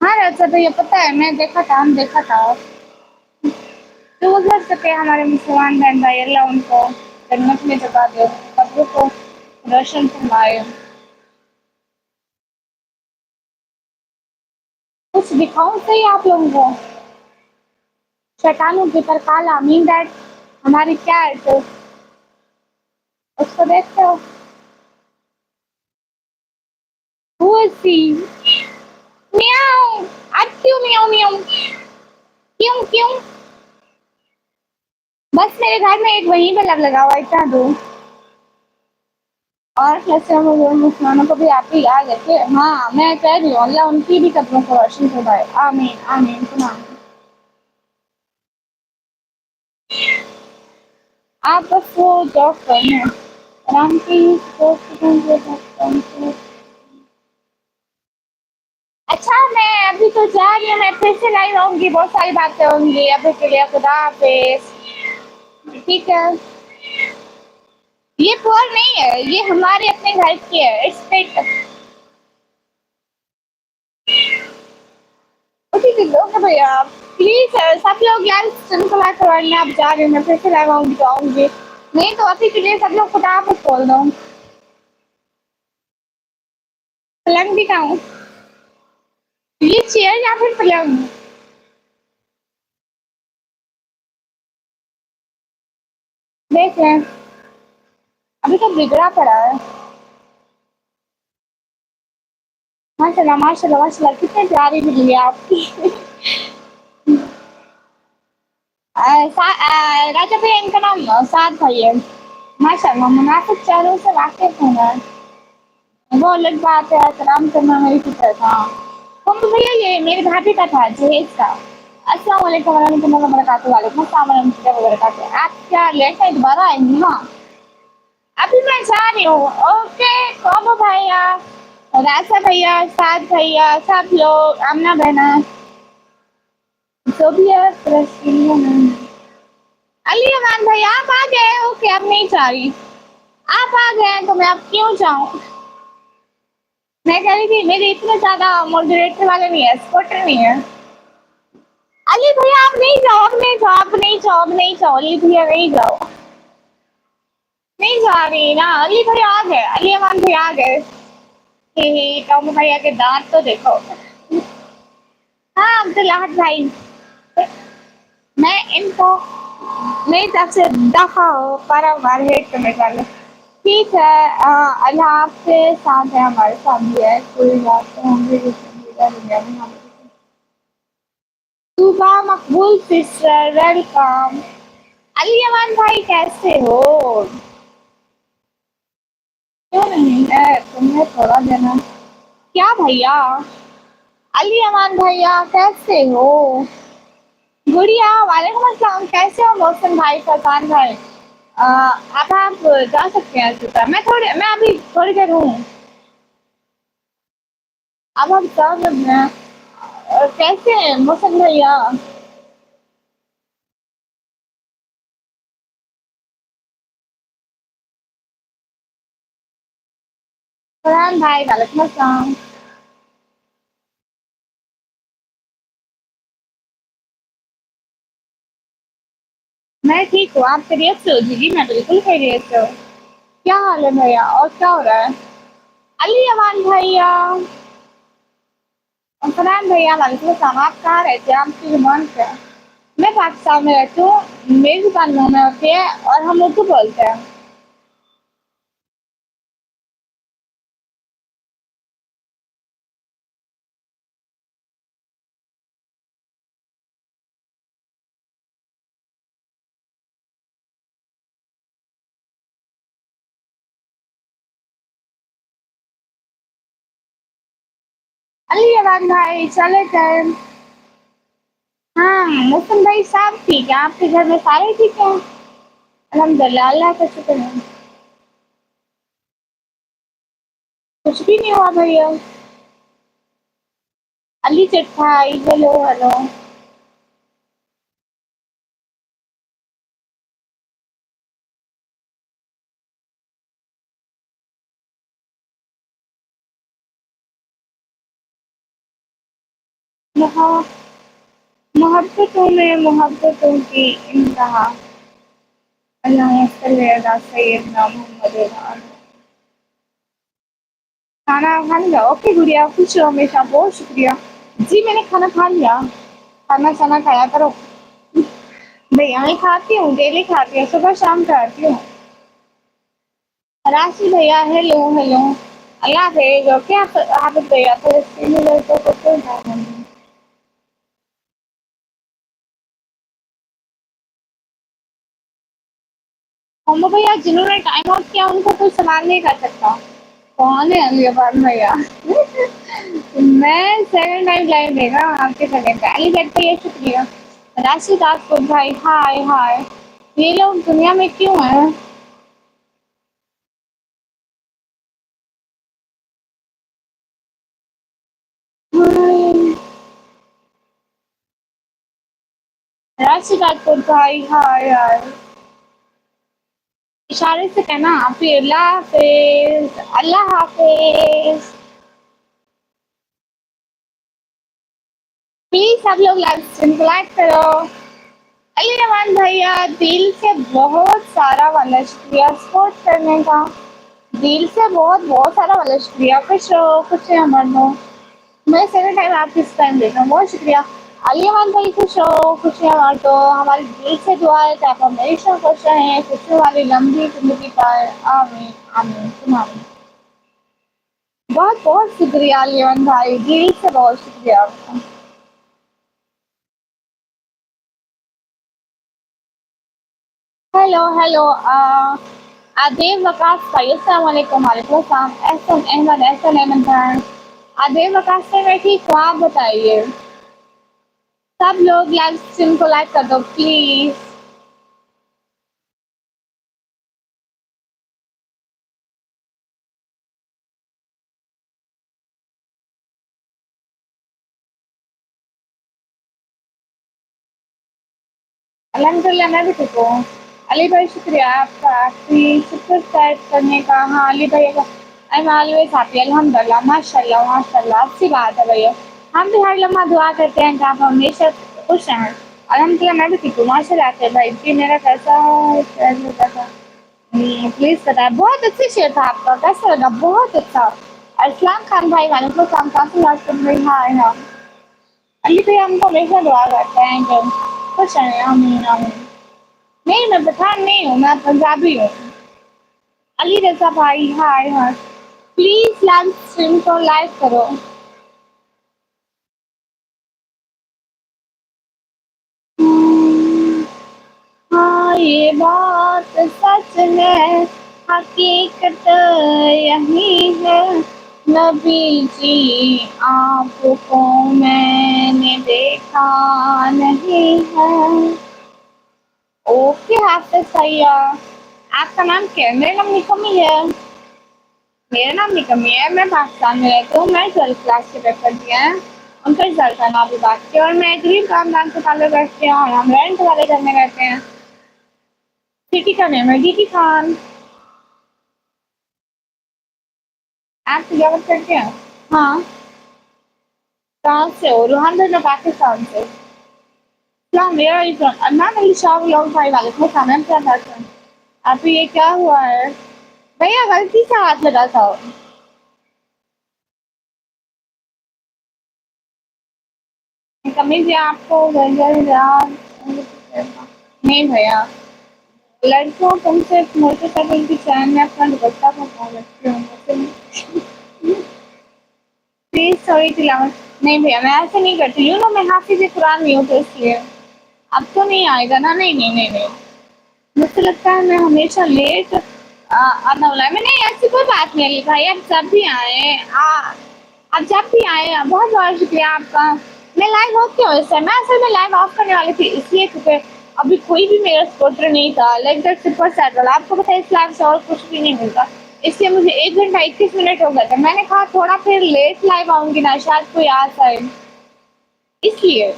हाँ, अच्छा तो ये पता है मैं देखा था हम देखा था। जो गुज़र चुके हमारे मुसलमान बहन भाई अल्लाह उनको जन्नत में जगह दे, कब्र को रोशन फरमाए। कुछ दिखाऊँ सही आप लोगों को? शैतानों की परकाल आमीन दैट हमारी क्या है तो उसको देखते हो? Who is she? म्याऊँ! अट्ठू म्याऊँ म्याऊँ। क्यों क्यों? बस मेरे घर में एक वहीं पे लगा हुआ है इतना दूर। और कैसे मुसलमानों को भी आप ही याद रखिए। हाँ, मैं कह रही हूँ अल्लाह उनकी भी कब्रों को रोशन करवाए। आमीन, आमीन सुना। आप बस वो जॉब करना आराम की अच्छा मैं अभी तो जा रही हूँ, मैं फिर से लाइव आऊँगी, बहुत सारी बातें होंगी। अभी के लिए खुदा हाफ़िज़। ठीक है। ये पुअर नहीं है, ये हमारे अपने घर की है। इट्स पेट उसी की ओके भैया प्लीज़ सब लोग यार श्रृंखला करवाइए। आप जा रहे हैं, मैं फिर से लाइव आऊँगी तो आऊँगी। नहीं तो अभी के लिए सब लोग खुदा हाफ़िज़ बोल दो। पलंग दिखाऊँ? ये चेयर या फिर पलंग? देख लें, अभी तो बिगड़ा पड़ा है। माशाल्लाह, माशाल्लाह, माशाल्लाह कितने प्यारी बिल्ली है आपकी। राजा भैया इनका नाम साद भाई है। माशाल्लाह मुनाफिक चेहरों से वाकिफ हूँ मैं। वो अलग बात है, सलाम करना मेरी फितरत हाँ। तो भैया ये मेरी भाभी का था जहेज का। अस्सलाम वालेकुम वरहमतुल्लाहि वबरकातुहू। वालेकुम अस्सलाम वरहमतुल्लाहि वबरकातुहू। आप क्या लेट नाइट दोबारा आएँगी? हाँ, अभी मैं जा रही हूँ। ओके, कौमो भैया, राजा भैया, साद भैया, सब लोग, आमना बहना, जो भी है फ़लस्तीनियों में। अली अमान भाई आप आ गए? ओके, अब नहीं जा रही। आप आ गए हैं तो मैं अब क्यों जाऊँ? मैं कह रही थी मेरे इतने ज़्यादा मॉडरेटर वाले नहीं है, सपोर्टर नहीं है। अली भैया आप नहीं जाओ, अब नहीं जाओ, अब नहीं जाओ, अब नहीं जाओ, अली भैया नहीं जाओ। नहीं जा रही ना, अली भैया आ गए, अली अमान भैया आ गए। हे हे, टॉम भैया के दाँत तो देखो। हाँ, अब्दुल्लाहद भाई, मैं इनको मेरी तरफ से दफ़ा हो बार-बार हेट करने वाले। ठीक है अल्लाह आपके साथ है, हमारे साथ भी है, कोई बात तो हम भी दुनिया में हम सुबह मकबूल सिस्टर वेलकम। अली अमान भाई कैसे हो? क्यों नहीं है तुम्हें थोड़ा देना क्या भैया? अली अमान भैया कैसे हो? गुड़िया वालेकुम अस्सलाम कैसे हो? मौसम भाई फरसान भाई अब आप जा सकते हैं सुबह। मैं अभी थोड़ी देर हूँ। अब आप जा सकते हैं। कैसे हैं मौसम भैया? फरहान भाई वालेकुम अस्सलाम। मैं ठीक हूँ, आप खैरियत से हो? जी मैं बिल्कुल खैरियत से हूँ। क्या हाल है भैया और क्या हो रहा है? अली अमान भैया और फरहान भैया वालेकुम अस्सलाम। आप कहाँ रहते हैं? आपकी जुबान क्या है? मैं पाकिस्तान में रहती हूँ, मेरी दुकान में होती है और हम उर्दू बोलते हैं। अली अमान भाई चले गए। हाँ मोहसिन भाई सब ठीक है, आपके घर में सारे ठीक हैं? अल्हम्दुलिल्लाह, अल्लाह का शुक्र है। कुछ भी नहीं हुआ भैया। अली चट भाई हेलो हेलो। मोह- मोहब्बतों में मोहब्बतों की इंतहा। अल्लाहुम्मा सल्ली अला सय्यिदना मुहम्मद। खाना खा लिया? ओके गुड़िया, खुश रहो हमेशा, बहुत शुक्रिया। जी मैंने खाना खा लिया। खाना खाना खाया करो। भैया मैं खाती हूँ, डेली खाती हूँ, सुबह शाम खाती हूँ। राशि भैया हेलो हेलो। अल्लाह हाफिज़। क्या हाफिज़ भैया फ़लस्तीनी लड़कों को क्यों उठाया? मम्मा भैया जिन्होंने टाइम आउट किया उनको कोई सवाल नहीं कर सकता। कौन है अली अबान भैया? मैं सेकंड टाइम लाइव देगा आपके सेकंड पे। अली भट्ट भैया शुक्रिया। राशिद राजपूत भाई हाय हाय। ये लोग दुनिया में क्यों हैं? हाय। राशिद राजपूत भाई हाय हाय। इशारे से कहना फिर अल्लाह हाफिज अल्लाह हाफिज। प्लीज सब लोग लाइक करो। अली रहमान भैया दिल से बहुत सारा वाला शुक्रिया सपोर्ट करने का। दिल से बहुत बहुत सारा वाला शुक्रिया। खुश रहो, खुश रहो मरनो। मैं सेकंड टाइम आपकी इस टाइम देख रहा हूँ, बहुत शुक्रिया। अली रहमान भाई खुश रहो, खुश रहो मर दो। हमारी दिल से दुआ है कि आप हमेशा खुश रहें, खुशियों वाली लंबी जिंदगी पाए। आमीन आमीन तुम आमीन। बहुत बहुत शुक्रिया अली रहमान भाई, दिल से बहुत शुक्रिया आपका। हेलो हेलो आदेव वकास भाई अस्सलाम वालेकुम। वालेकुम अस्सलाम। एहसन अहमद खान। आदेव वकास से मैं ठीक हूँ, आप बताइए। सब लोग लाइव स्ट्रीम को लाइक कर दो प्लीज। अल्हम्दुलिल्लाह मैं भी ठीक हूँ। अली भाई शुक्रिया आपका आपकी शुक्र टाइप करने का। हाँ अली भाई का आई एम ऑलवेज हैप्पी। अल्हम्दुलिल्लाह माशाल्लाह माशाल्लाह, अच्छी बात है भैया। हम भी हर लम्हा दुआ करते हैं कि आप हमेशा खुश रहें। अल्हम्दुलिल्लाह मैं भी ठीक हूँ माशाल्लाह से भाई जी। मेरा कैसा कैसा प्लीज बताएं। बहुत अच्छी शेयर था आपका, कैसा लगा? बहुत अच्छा। अरसलान खान भाई वालेकुम सलाम। काफी बात कर रही। हाँ हाँ अली भाई हमको हमेशा दुआ करते हैं कि खुश रहें। आमीन आमीन। नहीं मैं पठान नहीं हूँ, मैं पंजाबी हूँ। अली रज़ा भाई hi hi. Please live stream को लाइक करो। हम्म, हाँ ये बात सच है, हकीकत यही है। नबी जी आपको मैंने देखा नहीं है। ओके हाफिज भैया। आपका नाम क्या है? मेरा नाम निकमी है। मेरा नाम निकमी है, मैं पाकिस्तान में रहती हूँ। मैं 12th क्लास के पेपर दिए हैं, उनका रिजल्ट का नाम भी बात किया। और मैं गरीब खानदान से ताल्लुक़ रखती हूँ और हम रेंट वाले घर में रहते हैं। सिटी का नेम है डीटी खान। आप तिलावत करते हैं? हाँ। कहाँ से हो? रोहन भाई, मैं पाकिस्तान से। Islam where are you from? Ma'am Ali Shah vlog भाई वालेकुम अस्सलाम मैम, क्या बात है? आप ये क्या हुआ है? भैया गलती से हाथ लगा था। कमीज है आपको गजल यार? नहीं भैया, लड़कियों तुम सिर्फ मोटरसाइकिल की चैन में अपना दुपट्टा फंसा रखते हो। प्लीज सॉरी तिलावत। नहीं भैया, मैं ऐसे नहीं करती, यू नो मैं हाफिज कुरान नहीं हूँ तो इसलिए। अब तो नहीं आएगा ना? नहीं नहीं नहीं नहीं। मुझे लगता है मैं हमेशा लेट आना वाला है। मैं नहीं, ऐसी कोई बात नहीं है भाई, आप जब भी आए आप जब भी आए, बहुत बहुत शुक्रिया आपका। मैं लाइव ऑफ क्यों इस टाइम? मैं असल में लाइव ऑफ करने वाली थी इसलिए क्योंकि अभी कोई भी मेरा सपोर्टर नहीं था, लाइक दैट सुपर सैटल। आपको पता है इस लाइव से और कुछ भी नहीं मिलता, इसलिए मुझे 1 घंटा 21 मिनट हो गया था। मैंने कहा थोड़ा फिर लेट लाइव आऊंगी ना, शायद कोई आ जाए, इसलिए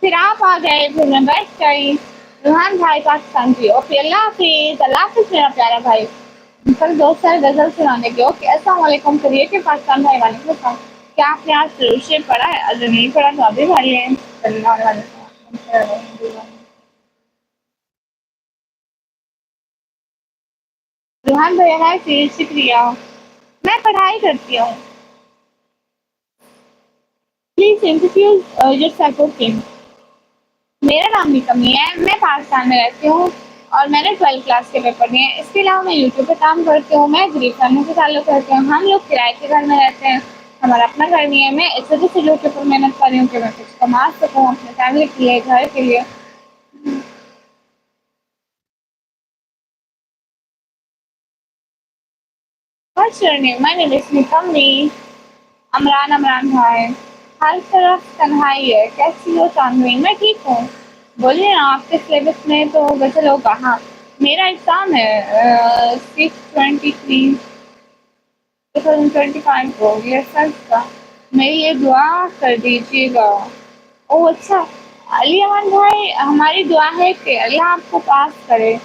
फिर आप आ गए, फिर मैं बैठ गई। रुहान भाई पाकिस्तान की, ओके अल्लाह हाफिज। अल्लाह हाफिज मेरा प्यारा भाई। कल दोस्त सारे गजल सुनाने के, ओके अस्सलाम वालेकुम करिए कि पाकिस्तान भाई वालेकुम अस्सलाम। क्या आपने आज फिरोज पढ़ा है? अगर नहीं पढ़ा तो अभी पढ़ लें। सल्लल्लाहु अलैहि वसल्लम। रुहान भैया है फिर, शुक्रिया। मैं पढ़ाई करती हूँ। Please introduce yourself. ओके, मेरा नाम निकमी है, मैं पाकिस्तान में रहती हूँ और मैंने 12th क्लास के पेपर दिए हैं। इसके अलावा मैं यूट्यूब पे काम करती हूँ। मैं गरीब फैमिली से ताल्लुक़ रखती हूँ। हम लोग किराए के घर में रहते हैं, हमारा अपना घर नहीं है। मैं इस वजह से यूट्यूब पर मेहनत कर रही हूँ कि मैं कुछ कमा सकूँ अपने फैमिली के लिए, घर के लिए। What's your name? My name is Nikmi. Amran, Amran भाई। हर तरफ तन्हाई है, कैसी हो चांदनी? मैं ठीक हूँ। बोलिए ना, आपके सिलेबस में तो गज़ल होगा। हाँ, मेरा एग्ज़ाम है 6/23 2025 को, ये सच का। मेरी ये दुआ कर दीजिएगा। ओह अच्छा, अली अमान भाई, हमारी दुआ है कि अल्लाह आपको पास करे।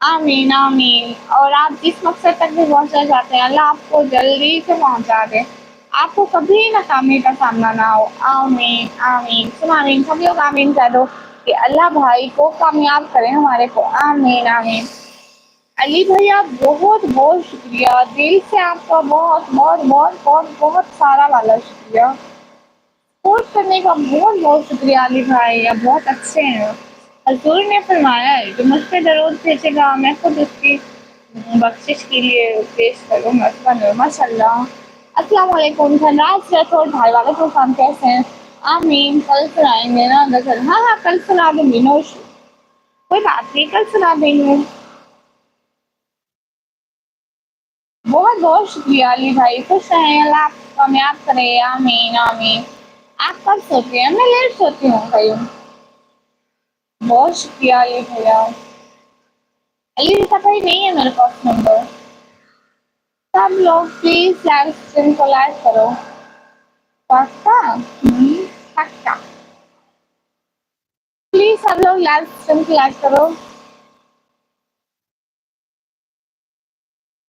आमीन आमीन। और आप जिस मकसद तक भी पहुँचना चाहते हैं, अल्लाह आपको जल्दी से पहुँचा दे। आपको कभी नाकामी का सामना ना हो। आमीन आमीन सुन आमीन, सब लोग आमीन कह दो कि अल्लाह भाई को कामयाब करें हमारे को। आमीन आमीन। अली भैया बहुत बहुत शुक्रिया, दिल से आपका बहुत बहुत बहुत बहुत बहुत सारा वाला शुक्रिया। सपोर्ट करने का बहुत बहुत शुक्रिया अली भाई, आप बहुत अच्छे हैं। हजूर ने फरमाया है जो मुझ पे दरूद भेजेगा मैं खुद उसकी बख्शिश के लिए पेश करूँगा। माशाल्लाह। अस्सलाम वालेकुम धनराज राठौर भाई, वालेकुम सलाम, कैसे हैं? आमीन। कल सुनाएंगे ना गजल? हाँ हाँ, कल सुना दूंगी, नो इशू। कोई बात नहीं, कल सुना देंगे। बहुत बहुत शुक्रिया अली भाई, खुश रहें, अल्लाह आपको कामयाब करे। आमीन आमीन। आप कब सोते हैं? मैं लेट सोती हूँ भाई। बहुत शुक्रिया अली भैया। अली का भाई नहीं है मेरे पास नंबर। सब लोग प्लीज लाइव स्ट्रीम को लाइक करो। पक्का? पक्का। प्लीज सब लोग लाइव स्ट्रीम को लाइक करो।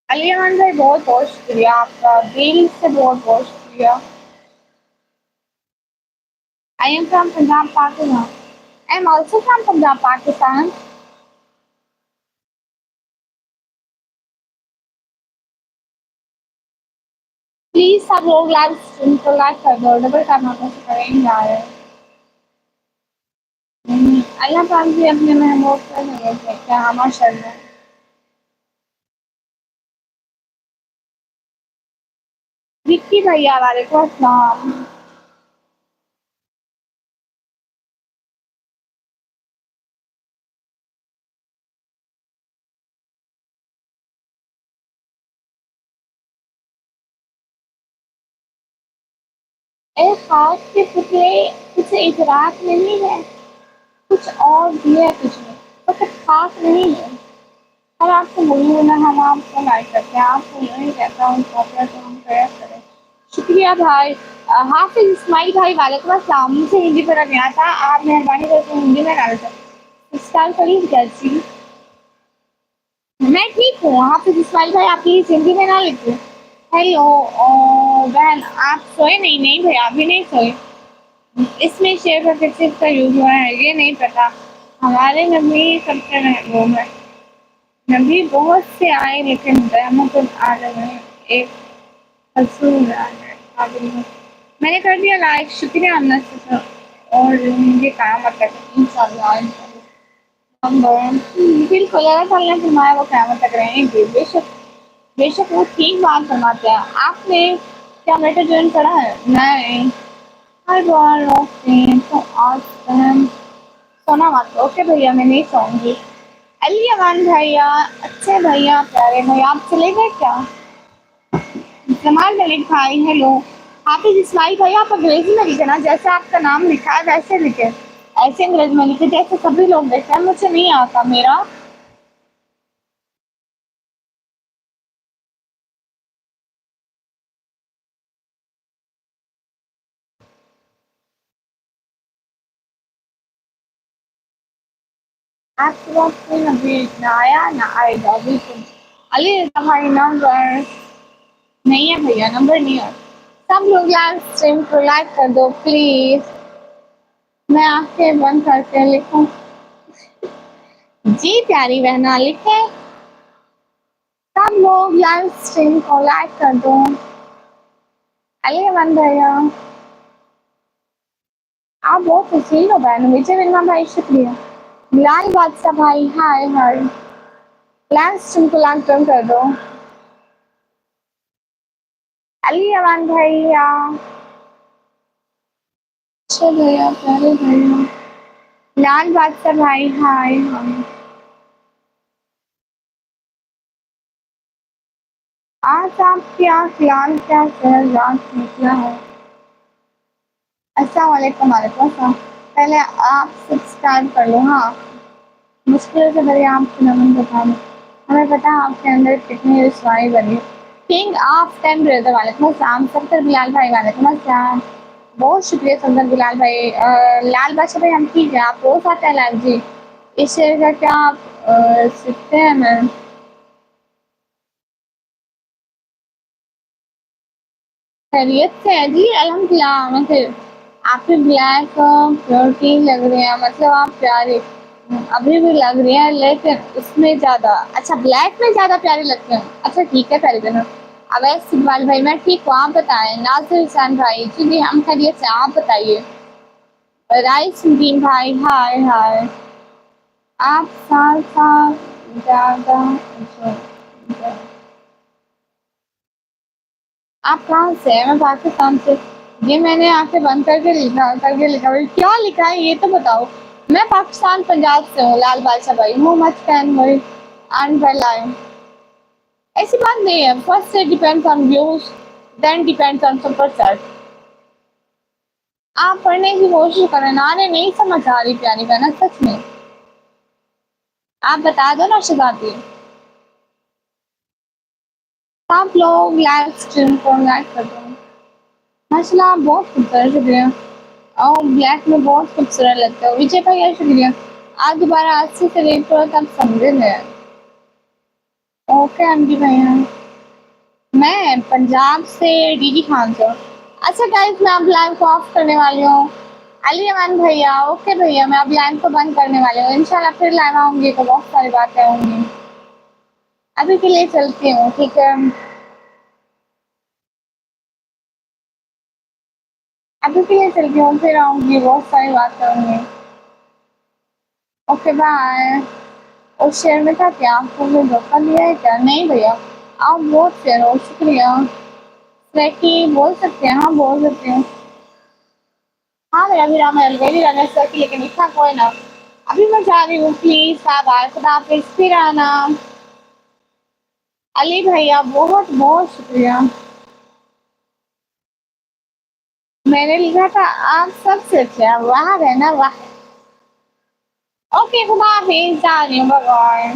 अली अमान भाई बहुत बहुत शुक्रिया आपका, दिल से बहुत बहुत शुक्रिया। आई am from Punjab Pakistan. I am also from Punjab Pakistan. Please सब लोग लाइव स्ट्रीम को लाइक कर दो, डबल करना कैसे करेंगे यार। अल्लाह पाक भी अपने महबूब का नजर देखते हैं। माशाल्लाह। विक्की भैया वालेकुम अस्सलाम। एक खास के पुतले कुछ इतराक नहीं है, कुछ और भी है कुछ में, तो कुछ खास नहीं है। और आपको बोलूँ ना, हम आपको लाइक करते हैं, आपको नहीं कहता हूँ कॉपरेट तो हम प्रयास करें। शुक्रिया भाई। हाफिज इस्माइल भाई वालेकुम अस्सलाम। मुझे हिंदी पढ़ा नहीं आता, आप मेहरबानी करके हिंदी में डाल सकते। स्टाइल करीब कैसी? मैं ठीक हूँ। हाफिज इस्माइल भाई, आप प्लीज हिंदी में ना लिखिए। हेलो बहन, आप सोए नहीं? नहीं भैया, अभी नहीं सोए। इसमें शेयर का किस चीज़ का यूज़ हुआ है ये नहीं पता। हमारे नबी सबसे महबूब है। नबी बहुत से आए लेकिन रहमत आलम है, एक रसूल है। आमीन। मैंने कर दिया लाइक, शुक्रिया अन्ना से। और ये क़यामत तक इंशाअल्लाह हम बिल्कुल अल्लाह ताला ने फरमाया वो क़यामत तक रहेंगे। बेशक बेशक वो ठीक बात फरमाते हैं। आपने क्या बेटा जॉइन करा है? नहीं। हर बार ओके तो आज बहन सोना मत। ओके भैया, मैं नहीं सोऊंगी। अली अमान भैया, अच्छे भैया, प्यारे भैया, आप चले गए क्या? जमाल मलिक भाई हेलो। हाफिज इस्माइल भैया, आप अंग्रेजी में लिखे ना, जैसे आपका नाम लिखा है वैसे लिखे। ऐसे अंग्रेजी में लिखे जैसे सभी लोग लिखते हैं, मुझे नहीं आता मेरा। आपके पास कोई अभी ना आया ना आएगा बिल्कुल। अली रज़ा भाई नंबर नहीं है भैया, नंबर नहीं है। सब लोग लाइव स्ट्रीम को लाइक कर दो प्लीज। मैं आंखें बंद करके लिखूं? जी प्यारी बहना लिखे। सब लोग लाइव स्ट्रीम को लाइक कर दो। अली अमन भैया, आप बहुत खुशी हो बहन। विजय बिन्ना भाई शुक्रिया। लाल बादशाह भाई हाय हाय। लाइव स्ट्रीम को लाइक डन कर दो। अली अमन भैया, अच्छे भैया, प्यारे भैया। लाल बादशाह भाई हाय हाय। आज आपके ख्याल क्या रात निकला है? अस्सलाम वालेकुम। वालेकुम अस्सलाम। पहले आप सब्सक्राइब कर लो। हाँ, मुश्किल से भरे आपके नमन बता दो। हमें पता है आपके अंदर कितनी रुसवाई भरी है। किंग ऑफ 10 ब्रदर वालेकुम अस्सलाम। सत्तर बिलाल भाई वालेकुम अस्सलाम। बहुत शुक्रिया सत्तर बिलाल भाई। लाल बादशाह भाई, हम ठीक है, आप रोज आते हैं लाल जी? इस शेर का क्या आप सीखते हैं? मैं खैरियत से है जी, अल्हम्दुलिल्लाह। मैं फिर आपके ब्लैक प्योरिटी लग रहे हैं, मतलब आप प्यारे अभी भी लग रही हैं, लेकिन उसमें ज़्यादा अच्छा ब्लैक में ज़्यादा प्यारे लगते हैं। अच्छा ठीक है प्यारे बहनों। अवैस इकबाल भाई, मैं ठीक हूँ, आप बताएं। नासिर हुसैन भाई, जी जी हम खैरियत से, आप बताइए। राइस नदीम भाई हाय हाय। आप साल साल ज़्यादा आप कहाँ से हैं? मैं पाकिस्तान से। ये मैंने आंखें बंद करके लिखा भाई, क्या लिखा है ये तो बताओ। मैं पाकिस्तान पंजाब से हूँ लाल बादशाह भाई। मोहम्मद फैन भाई अनबलाइन। ऐसी बात नहीं है, फर्स्ट से depends on views, then depends on super set. आप पढ़ने की कोशिश करें ना। अरे नहीं समझ आ रही प्यारी बहना, सच में। आप बता दो ना शहजादी। आप लोग लाइव स्ट्रीम को लाइक कर दो। माशाल्लाह आप बहुत खूबसूरत लग रहे हैं और ब्लैक में बहुत खूबसूरत लगता है। विजय भैया शुक्रिया। आप दोबारा अच्छे से रेट करो तब समझे मैं। ओके आंटी भैया। मैं पंजाब से डीडी खान से हूँ। अच्छा गाइस, मैं अब लाइव को ऑफ करने वाली हूँ। अली अमान भैया, ओके भैया, मैं अब लाइव को बंद करने वाली हूँ। इंशाल्लाह फिर लाइव आऊँगी तो बहुत सारी बातें होंगी। अभी के लिए चलती हूँ, ठीक है? अभी के लिए चलती हूँ, फिर आऊँगी, बहुत सारी बातें होंगी। Okay bye. उस शेयर में था क्या? आपको मैं धोखा दिया है क्या? नहीं भैया, आप बहुत फेयर हो, शुक्रिया। स्नैकी बोल सकते हैं? हाँ बोल सकते हैं। हाँ मेरा भी नाम है अलवेरी राना सर, लेकिन लिखा कोई ना। अभी मैं जा रही हूँ, प्लीज बाय बाय, खुदा हाफिज, फिर आना। अली भैया बहुत बहुत शुक्रिया। मैंने लिखा था आप सबसे अच्छे हैं, वाह रहना वाह। ओके खुदा हाफिज, जा रही हूँ, बाय बाय।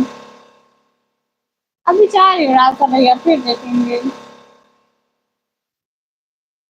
अभी जा रही हूँ रास्ता भैया, फिर देखेंगे।